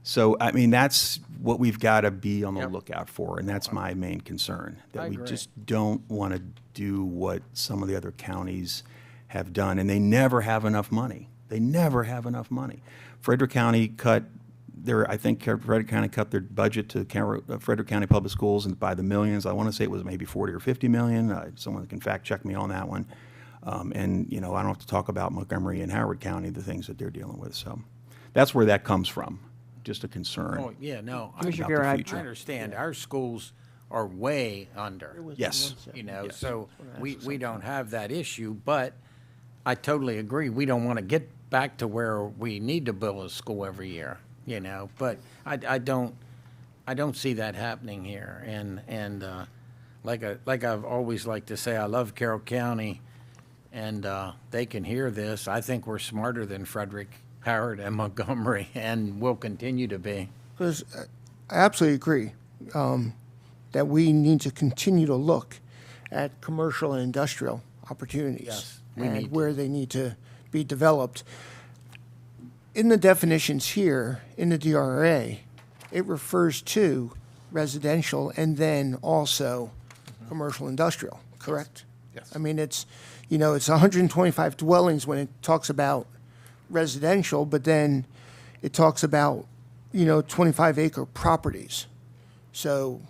Speaker 7: So, I mean, that's what we've got to be on the lookout for, and that's my main concern, that
Speaker 1: I
Speaker 7: we
Speaker 1: agree.
Speaker 7: just don't want to do what some of the other counties have done, and they never have enough money. They never have enough money. Frederick County cut Frederick County cut their budget to Frederick County Public Schools by the millions. I want to say it was maybe 40 or 50 million. Someone can fact check me on that one. And, you know, I don't have to talk about Montgomery and Howard County, the things that they're dealing with. So that's where that comes from, just a concern.
Speaker 1: Oh, yeah, no, I
Speaker 5: Commissioner
Speaker 7: about the
Speaker 5: Guerra,
Speaker 7: future.
Speaker 1: I understand. Our schools are way under.
Speaker 7: Yes.
Speaker 1: You know,
Speaker 7: Yes.
Speaker 1: so we don't have that issue, but I totally agree. We don't want to get back to where we need to build a school every year, you know, but I don't see that happening here. And like I've always liked to say, I love Carroll County, and they can hear this. I think we're smarter than Frederick, Howard, and Montgomery, and will continue to be.
Speaker 3: Because I absolutely agree that we need to continue to look at commercial and industrial opportunities
Speaker 1: Yes, we need
Speaker 3: and
Speaker 1: to.
Speaker 3: where they need to be developed. In the definitions here, in the DRA, it refers to residential and then also commercial industrial, correct?
Speaker 11: Yes.
Speaker 3: I mean, it's 125 dwellings when it talks about residential, but then it talks about, 25-acre properties. So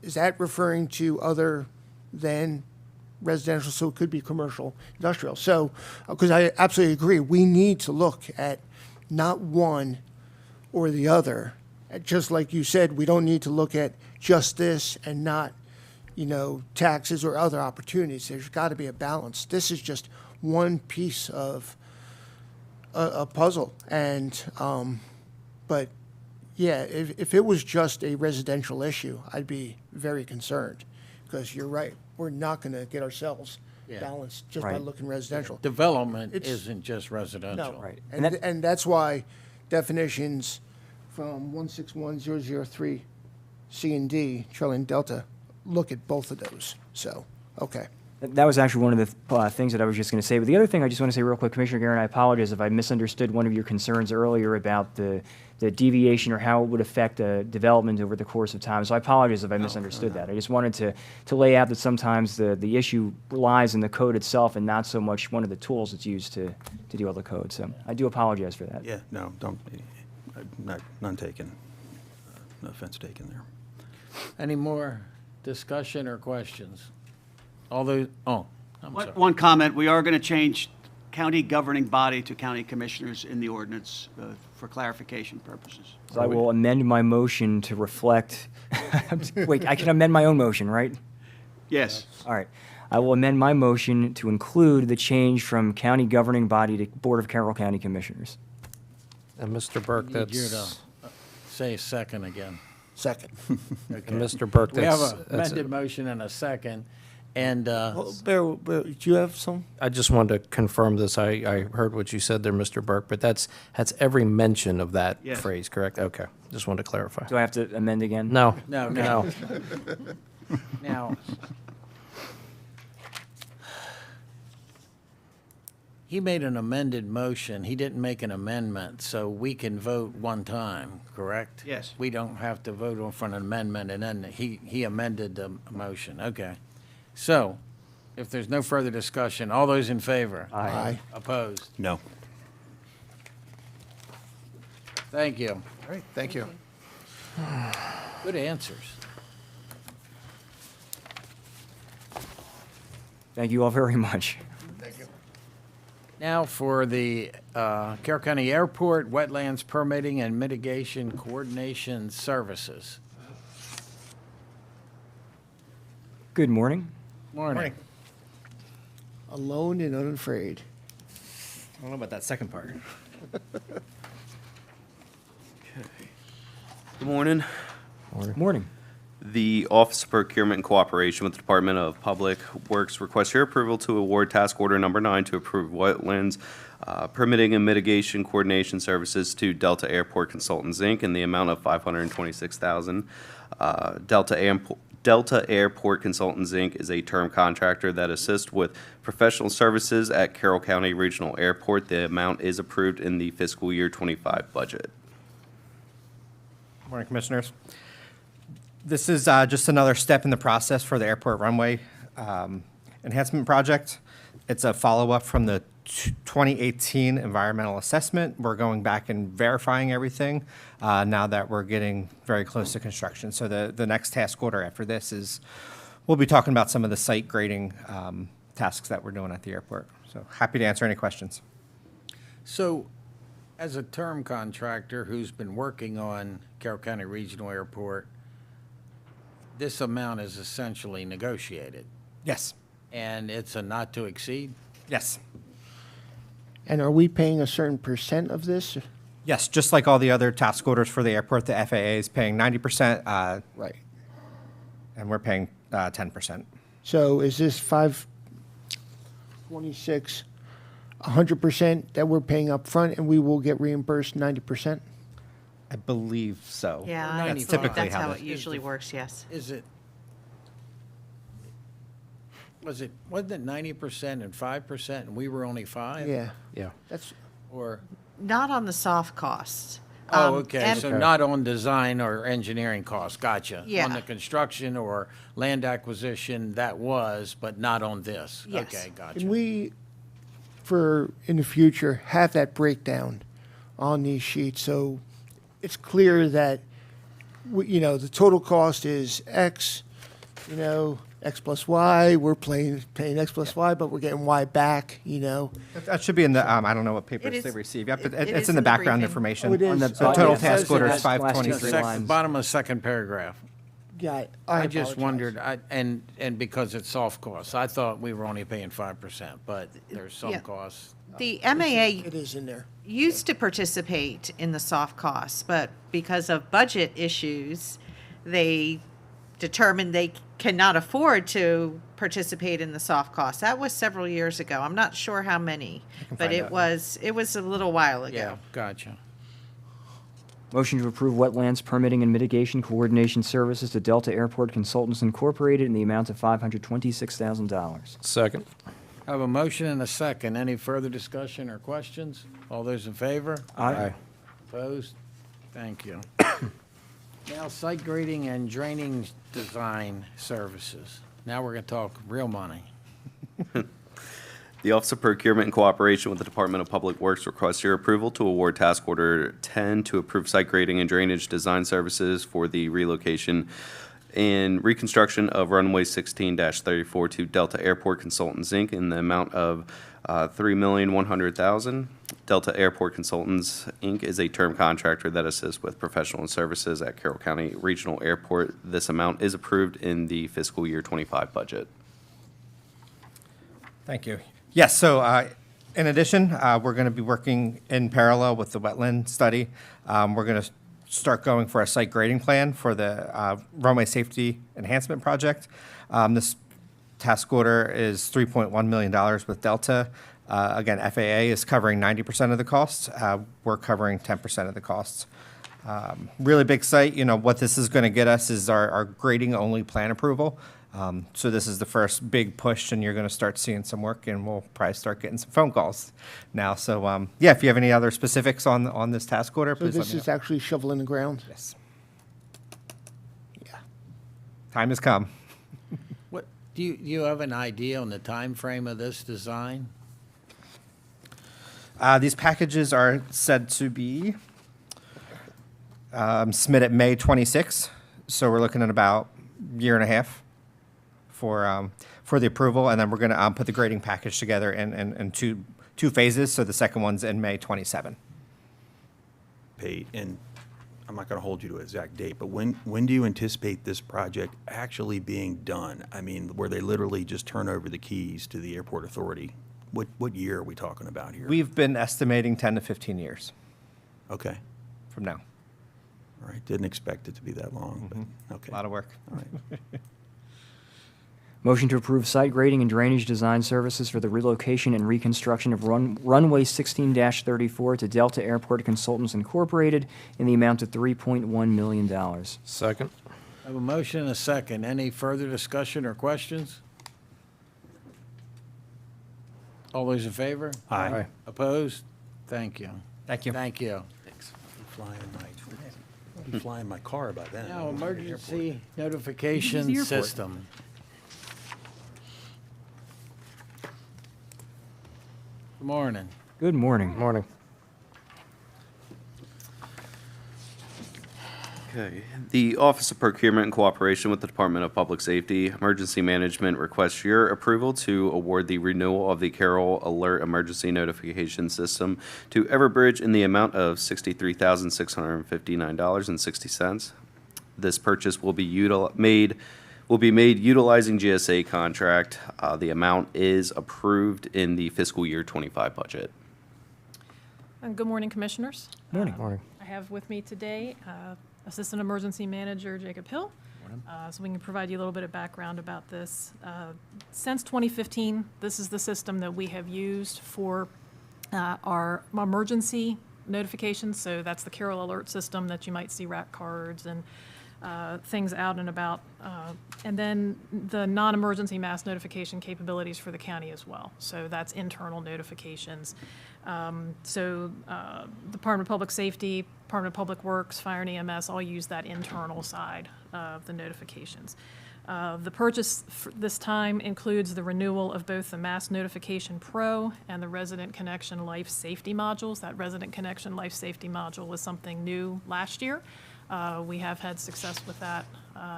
Speaker 3: is that referring to other than residential? So it could be commercial, industrial. So, because I absolutely agree, we need to look at not one or the other. Just like you said, we don't need to look at just this and not, taxes or other opportunities. There's got to be a balance. This is just one piece of a puzzle. And, but yeah, if it was just a residential issue, I'd be very concerned, because you're right. We're not going to get ourselves
Speaker 1: Yeah.
Speaker 3: balance just by
Speaker 5: Right.
Speaker 3: looking residential.
Speaker 1: Development
Speaker 3: It's-
Speaker 1: isn't just residential.
Speaker 3: No.
Speaker 5: Right.
Speaker 3: And that's why definitions from 161003 C and D, Charlie and Delta, look at both of those. So, okay.
Speaker 5: That was actually one of the things that I was just going to say. But the other thing I just want to say real quick, Commissioner Guerin, I apologize if I misunderstood one of your concerns earlier about the deviation or how it would affect development over the course of time. So I apologize if I misunderstood that. I just wanted to lay out that sometimes the issue lies in the code itself and not so much one of the tools that's used to deal with the code. So I do apologize for that.
Speaker 7: Yeah, no, don't, none taken. No offense taken there.
Speaker 1: Any more discussion or questions? All those, oh, I'm sorry.
Speaker 4: One comment, we are going to change county governing body to county commissioners in the ordinance for clarification purposes.
Speaker 5: So I will amend my motion to reflect, wait, I can amend my own motion, right?
Speaker 4: Yes.
Speaker 5: All right. I will amend my motion to include the change from county governing body to Board of Carroll County Commissioners.
Speaker 6: And Mr. Burke,
Speaker 1: Need you to
Speaker 6: that's,
Speaker 1: say second again.
Speaker 3: Second.
Speaker 1: Okay.
Speaker 6: and Mr. Burke,
Speaker 1: We have
Speaker 6: that's,
Speaker 1: a amended motion and a second, and,
Speaker 3: Bear, do you have some?
Speaker 6: I just wanted to confirm this. I heard what you said there, Mr. Burke, but that's every mention of that
Speaker 4: Yes.
Speaker 6: phrase, correct? Okay, just wanted to clarify.
Speaker 5: Do I have to amend again?
Speaker 6: No.
Speaker 1: No. Now, he made an amended motion. He didn't make an amendment, so we can vote one time, correct?
Speaker 4: Yes.
Speaker 1: We don't have to vote on for an amendment, and then he amended the motion. Okay. So, if there's no further discussion, all those in favor?
Speaker 3: Aye.
Speaker 1: Opposed?
Speaker 7: No.
Speaker 1: Thank you.
Speaker 11: All right, thank you.
Speaker 1: Good answers.
Speaker 5: Thank you all very much.
Speaker 1: Now for the Carroll County Airport Wetlands Permitting and Mitigation Coordination Services.
Speaker 5: Good morning.
Speaker 1: Morning.
Speaker 3: Alone and unafraid.
Speaker 16: I don't know about that second part. Good morning.
Speaker 5: Morning.
Speaker 16: The Office of Procurement and Cooperation with the Department of Public Works requests your approval to award task order number 9 to approve wetlands permitting and mitigation coordination services to Delta Airport Consultants, Inc. in the amount of $526,000. Delta Airport Consultants, Inc. is a term contractor that assists with professional services at Carroll County Regional Airport. The amount is approved in the fiscal year 25 budget.
Speaker 17: Morning, Commissioners. This is just another step in the process for the airport runway enhancement project. It's a follow-up from the 2018 environmental assessment. We're going back and verifying everything now that we're getting very close to construction. So the next task order after this is, we'll be talking about some of the site grading tasks that we're doing at the airport. So happy to answer any questions.
Speaker 1: So, as a term contractor who's been working on Carroll County Regional Airport, this amount is essentially negotiated,
Speaker 17: Yes.
Speaker 1: and it's a not to exceed?
Speaker 17: Yes.
Speaker 3: And are we paying a certain percent of this?
Speaker 17: Yes, just like all the other task orders for the airport, the FAA is paying 90%,
Speaker 3: Right.
Speaker 17: and we're paying 10%.
Speaker 3: So is this 526, 100% that we're paying up front, and we will get reimbursed 90%?
Speaker 17: I believe so.
Speaker 14: Yeah,
Speaker 17: That's
Speaker 1: 95.
Speaker 17: typically
Speaker 14: that's how
Speaker 17: how
Speaker 14: it
Speaker 17: it
Speaker 14: usually works, yes.
Speaker 1: Wasn't it 90% and 5%, and we were only 5?
Speaker 3: Yeah.
Speaker 6: Yeah.
Speaker 3: That's,
Speaker 1: Or,
Speaker 14: Not on the soft costs.
Speaker 1: oh, okay, so
Speaker 14: and-
Speaker 1: not on design or engineering costs, gotcha.
Speaker 14: Yeah.
Speaker 1: On the construction or land acquisition, that was, but not on this?
Speaker 14: Yes.
Speaker 1: Okay, gotcha.
Speaker 3: can we, for in the future, have that breakdown on these sheets so it's clear that, the total cost is X, X plus Y, we're paying X plus Y, but we're getting Y back,
Speaker 17: That should be in the, I don't know what
Speaker 14: It
Speaker 17: papers
Speaker 14: is-
Speaker 17: they receive. Yep,
Speaker 14: it
Speaker 17: it's
Speaker 14: is
Speaker 17: in the
Speaker 14: in the
Speaker 17: background
Speaker 14: briefing.
Speaker 17: information.
Speaker 3: Oh, it is.
Speaker 5: On the-
Speaker 17: So total
Speaker 5: yeah, it says
Speaker 17: task order
Speaker 5: it
Speaker 17: is
Speaker 5: has last
Speaker 17: 523.
Speaker 5: two lines.
Speaker 1: Bottom of the second paragraph.
Speaker 3: Got it.
Speaker 1: I just
Speaker 3: apologize.
Speaker 1: wondered, and because it's soft costs, I thought we were only paying 5%, but there's some
Speaker 14: Yeah.
Speaker 1: costs.
Speaker 18: The MAA
Speaker 3: It is in there.
Speaker 18: used to participate in the soft costs, but because of budget issues, they determined they cannot afford to participate in the soft costs. That was several years ago. I'm not sure how many, but
Speaker 17: find
Speaker 18: it
Speaker 17: out.
Speaker 18: was a little while ago.
Speaker 1: Yeah, gotcha.
Speaker 5: Motion to approve wetlands permitting and mitigation coordination services to Delta Airport Consultants Incorporated in the amount of $526,000.
Speaker 6: Second.
Speaker 1: I have a motion and a second. Any further discussion or questions? All those in favor?
Speaker 6: Aye.
Speaker 1: Opposed? Thank you. Now, site grading and draining design services. Now we're going to talk real money.
Speaker 16: The Office of Procurement in cooperation with the Department of Public Works requests your approval to award Task Order 10 to approve site grading and drainage design services for the relocation and reconstruction of runway 16-34 to Delta Airport Consultants, Inc. in the amount of $3,100,000. Delta Airport Consultants, Inc. is a term contractor that assists with professional services at Carroll County Regional Airport. This amount is approved in the fiscal year 25 budget.
Speaker 17: Thank you. Yes, so in addition, we're going to be working in parallel with the wetland study. We're going to start going for a site grading plan for the runway safety enhancement project. This task order is $3.1 million with Delta. Again, FAA is covering 90% of the costs. We're covering 10% of the costs. Really big site. You know, what this is going to get us is our grading-only plan approval. So this is the first big push, and you're going to start seeing some work, and we'll probably start getting some phone calls now. So, yeah, if you have any other specifics on this task order,
Speaker 3: So
Speaker 17: please let
Speaker 3: this
Speaker 17: me know.
Speaker 3: is actually shoveling the ground?
Speaker 17: Yes. Yeah. Time has come.
Speaker 1: What, do you have an idea on the time frame of this design?
Speaker 17: These packages are said to be submitted May 26, so we're looking at about a year and a half for the approval, and then we're going to put the grading package together in two phases. So the second one's in May 27.
Speaker 7: Paid, and I'm not going to hold you to an exact date, but when do you anticipate this project actually being done? I mean, where they literally just turn over the keys to the airport authority? What year are we talking about here?
Speaker 17: We've been estimating 10 to 15 years
Speaker 7: Okay,
Speaker 17: from now.
Speaker 7: all right, didn't expect it to be that long, but, okay.
Speaker 17: A lot of work.
Speaker 7: All right.
Speaker 5: Motion to approve site grading and drainage design services for the relocation and reconstruction of runway 16-34 to Delta Airport Consultants Incorporated in the amount of $3.1 million.
Speaker 6: Second.
Speaker 1: I have a motion and a second. Any further discussion or questions? All those in favor?
Speaker 7: Aye.
Speaker 1: Opposed? Thank you.
Speaker 17: Thank you.
Speaker 1: Thank you.
Speaker 7: Thanks. I'll be flying my car about that.
Speaker 1: Now, emergency notification system. Good morning.
Speaker 5: Good morning.
Speaker 6: Morning.
Speaker 16: Okay. The Office of Procurement in cooperation with the Department of Public Safety, Emergency Management requests your approval to award the renewal of the Carroll Alert Emergency Notification System to Everbridge in the amount of $63,659.60. This purchase will be made utilizing GSA contract. The amount is approved in the fiscal year 25 budget.
Speaker 19: Good morning, Commissioners.
Speaker 5: Morning.
Speaker 6: Morning.
Speaker 19: I have with me today Assistant Emergency Manager Jacob Hill. So we can provide you a little bit of background about this. Since 2015, this is the system that we have used for our emergency notifications. So that's the Carroll Alert system that you might see rack cards and things out and about. And then the non-emergency mass notification capabilities for the county as well. So that's internal notifications. Department of Public Safety, Department of Public Works, Fire and EMS all use that internal side of the notifications. The purchase this time includes the renewal of both the Mass Notification Pro and the Resident Connection Life Safety modules. That Resident Connection Life Safety module was something new last year. We have had success with that,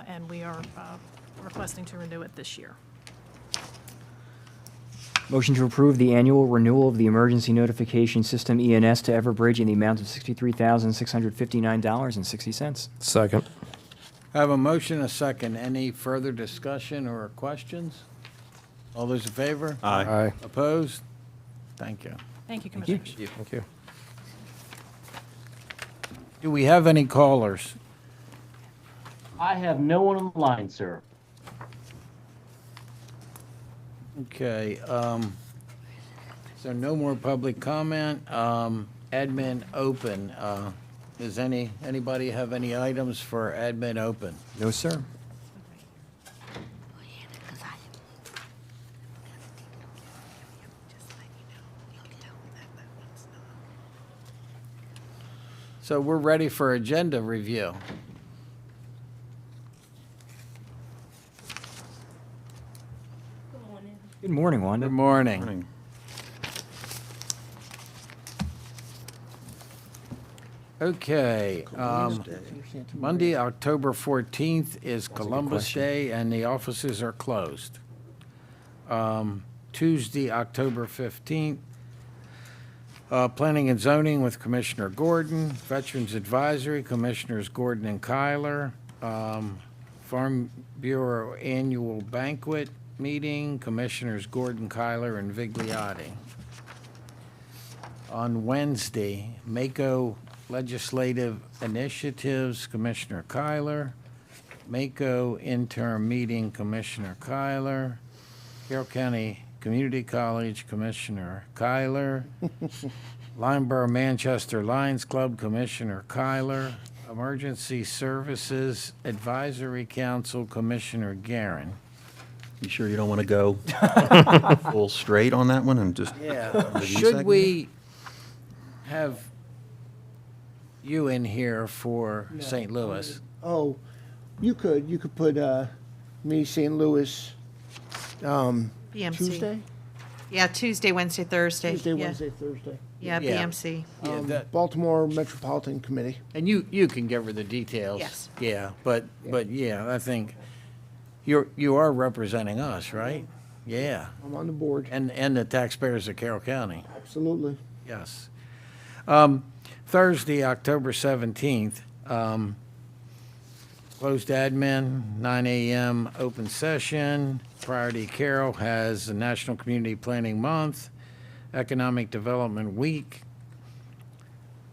Speaker 19: and we are requesting to renew it this year.
Speaker 5: Motion to approve the annual renewal of the emergency notification system ENS to Everbridge in the amount of $63,659.60.
Speaker 6: Second.
Speaker 1: I have a motion and a second. Any further discussion or questions? All those in favor?
Speaker 6: Aye.
Speaker 1: Opposed? Thank you.
Speaker 19: Thank you, Commissioners.
Speaker 6: Thank you.
Speaker 1: Do we have any callers?
Speaker 20: I have no one on the line, sir.
Speaker 1: Okay, so no more public comment. Admin open. Does anybody have any items for admin open?
Speaker 5: No, sir.
Speaker 1: So we're ready for agenda review.
Speaker 5: Good morning, Wanda.
Speaker 1: Good morning. Okay, Monday, October 14th is Columbus
Speaker 5: question.
Speaker 1: Day, and the offices are closed. Tuesday, October 15th, Planning and Zoning with Commissioner Gordon, Veterans Advisory, Commissioners Gordon and Kyler, Farm Bureau Annual Banquet Meeting, Commissioners Gordon, Kyler, and Vigliotti. On Wednesday, Mako Legislative Initiatives, Commissioner Kyler, Mako Interim Meeting, Commissioner Kyler, Carroll County Community College, Commissioner Kyler, Lineborough Manchester Lions Club, Commissioner Kyler, Emergency Services Advisory Council, Commissioner Guerin.
Speaker 7: You sure you don't want to go full straight on that one and just?
Speaker 1: Yeah,
Speaker 7: review
Speaker 1: should
Speaker 7: segment?
Speaker 1: we have you in here for St. Louis?
Speaker 3: Oh, you could put, me, St. Louis,
Speaker 18: BMC.
Speaker 3: Tuesday?
Speaker 18: Yeah, Tuesday, Wednesday, Thursday.
Speaker 3: Tuesday,
Speaker 18: Yeah.
Speaker 3: Wednesday, Thursday.
Speaker 18: Yeah,
Speaker 1: Yeah.
Speaker 18: BMC.
Speaker 1: Yeah, that-
Speaker 3: Baltimore Metropolitan Committee.
Speaker 1: And you can give her the details.
Speaker 18: Yes.
Speaker 1: Yeah, but yeah, I think you are representing us, right? Yeah,
Speaker 3: I'm on the board.
Speaker 1: and the taxpayers of Carroll County,
Speaker 3: Absolutely.
Speaker 1: yes. Thursday, October 17th, closed admin, 9 a.m. open session. Priority Carroll has the National Community Planning Month, Economic Development Week.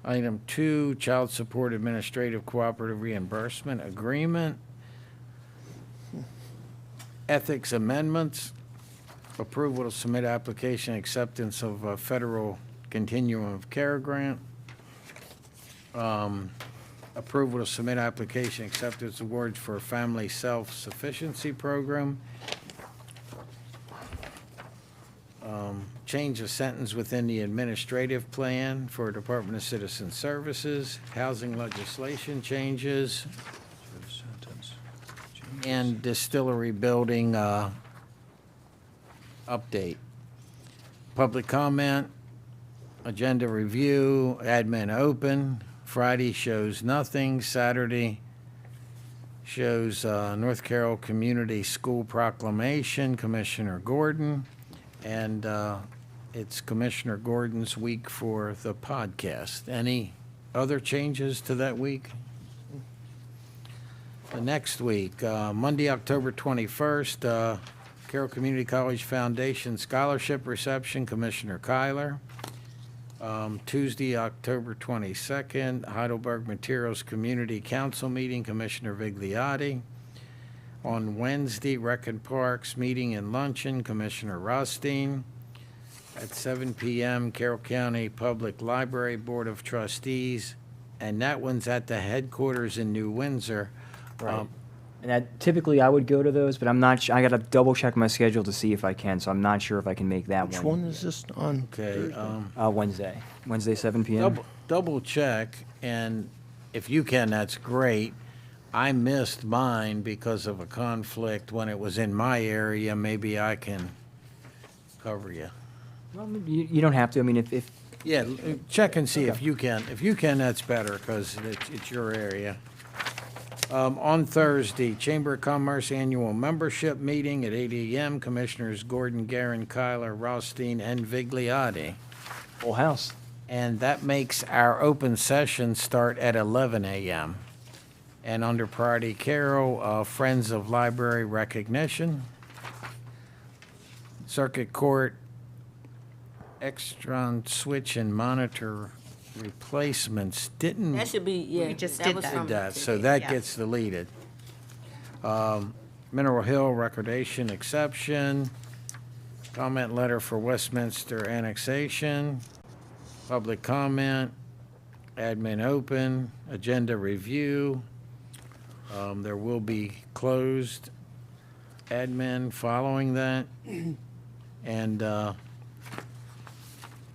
Speaker 1: Item 2, Child Support Administrative Cooperative Reimbursement Agreement. Ethics Amendments. Approval to submit application acceptance of a federal continuum of care grant. Approval to submit application acceptance awards for Family Self-Sufficiency Program. Change of sentence within the administrative plan for Department of Citizen Services, housing legislation changes, and distillery building update. Public comment, agenda review, admin open. Friday shows nothing. Saturday shows North Carroll Community School Proclamation, Commissioner Gordon. And it's Commissioner Gordon's week for the podcast. Any other changes to that week? The next week, Monday, October 21st, Carroll Community College Foundation Scholarship Reception, Commissioner Kyler. Tuesday, October 22nd, Heidelberg Materials Community Council Meeting, Commissioner Vigliotti. On Wednesday, Rec and Parks Meeting and Luncheon, Commissioner Rothstein. At 7 p.m., Carroll County Public Library Board of Trustees, and that one's at the headquarters in New Windsor.
Speaker 5: Right. And typically I would go to those, but I'm not, I gotta double check my schedule to see if I can, so I'm not sure if I can make that
Speaker 3: Which
Speaker 5: one.
Speaker 3: one is this on?
Speaker 1: Okay,
Speaker 3: Thursday?
Speaker 5: Wednesday, 7 p.m.
Speaker 1: double check, and if you can, that's great. I missed mine because of a conflict when it was in my area. Maybe I can cover you.
Speaker 5: Well, you don't have to, I mean, if
Speaker 1: Yeah, check and see if you can. If you can, that's better, because it's your area. On Thursday, Chamber of Commerce Annual Membership Meeting at 8 a.m., Commissioners Gordon, Guerin, Kyler, Rothstein, and Vigliotti.
Speaker 5: full house.
Speaker 1: And that makes our open session start at 11 a.m. And under Priority Carroll, Friends of Library Recognition. Circuit Court Extron Switch and Monitor Replacements didn't.
Speaker 20: That should be, yeah.
Speaker 18: We just
Speaker 20: that
Speaker 18: did
Speaker 20: was
Speaker 18: that.
Speaker 20: from
Speaker 1: That, so
Speaker 20: today.
Speaker 1: that
Speaker 18: Yeah.
Speaker 1: gets deleted. Mineral Hill Recordation Exception, comment letter for Westminster annexation, public comment, admin open, agenda review. There will be closed admin following that. And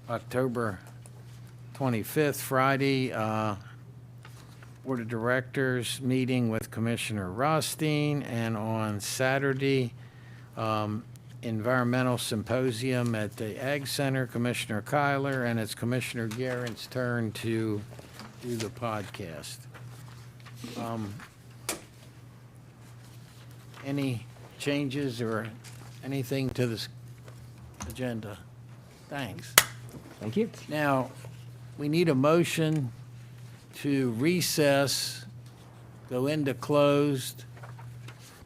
Speaker 1: October 25th, Friday, Board of Directors meeting with Commissioner Rothstein, and on Saturday, environmental symposium at the Ag Center, Commissioner Kyler, and it's Commissioner Guerin's turn to do the podcast. Any changes or anything to this agenda? Thanks.
Speaker 5: Thank you.
Speaker 1: Now, we need a motion to recess, go into closed,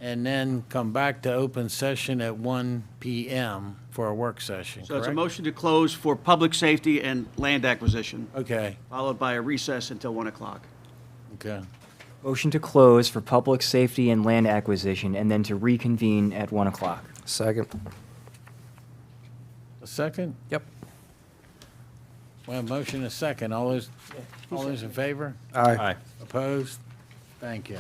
Speaker 1: and then come back to open session at 1 PM for a work session,
Speaker 4: So it's a
Speaker 1: correct?
Speaker 4: motion to close for public safety and land acquisition,
Speaker 1: Okay,
Speaker 4: followed by a recess until 1 o'clock.
Speaker 1: okay.
Speaker 5: Motion to close for public safety and land acquisition, and then to reconvene at 1 o'clock.
Speaker 6: Second.
Speaker 1: A second?
Speaker 6: Yep.
Speaker 1: Well, motion a second. All those in favor?
Speaker 6: Aye.
Speaker 1: Opposed? Thank you.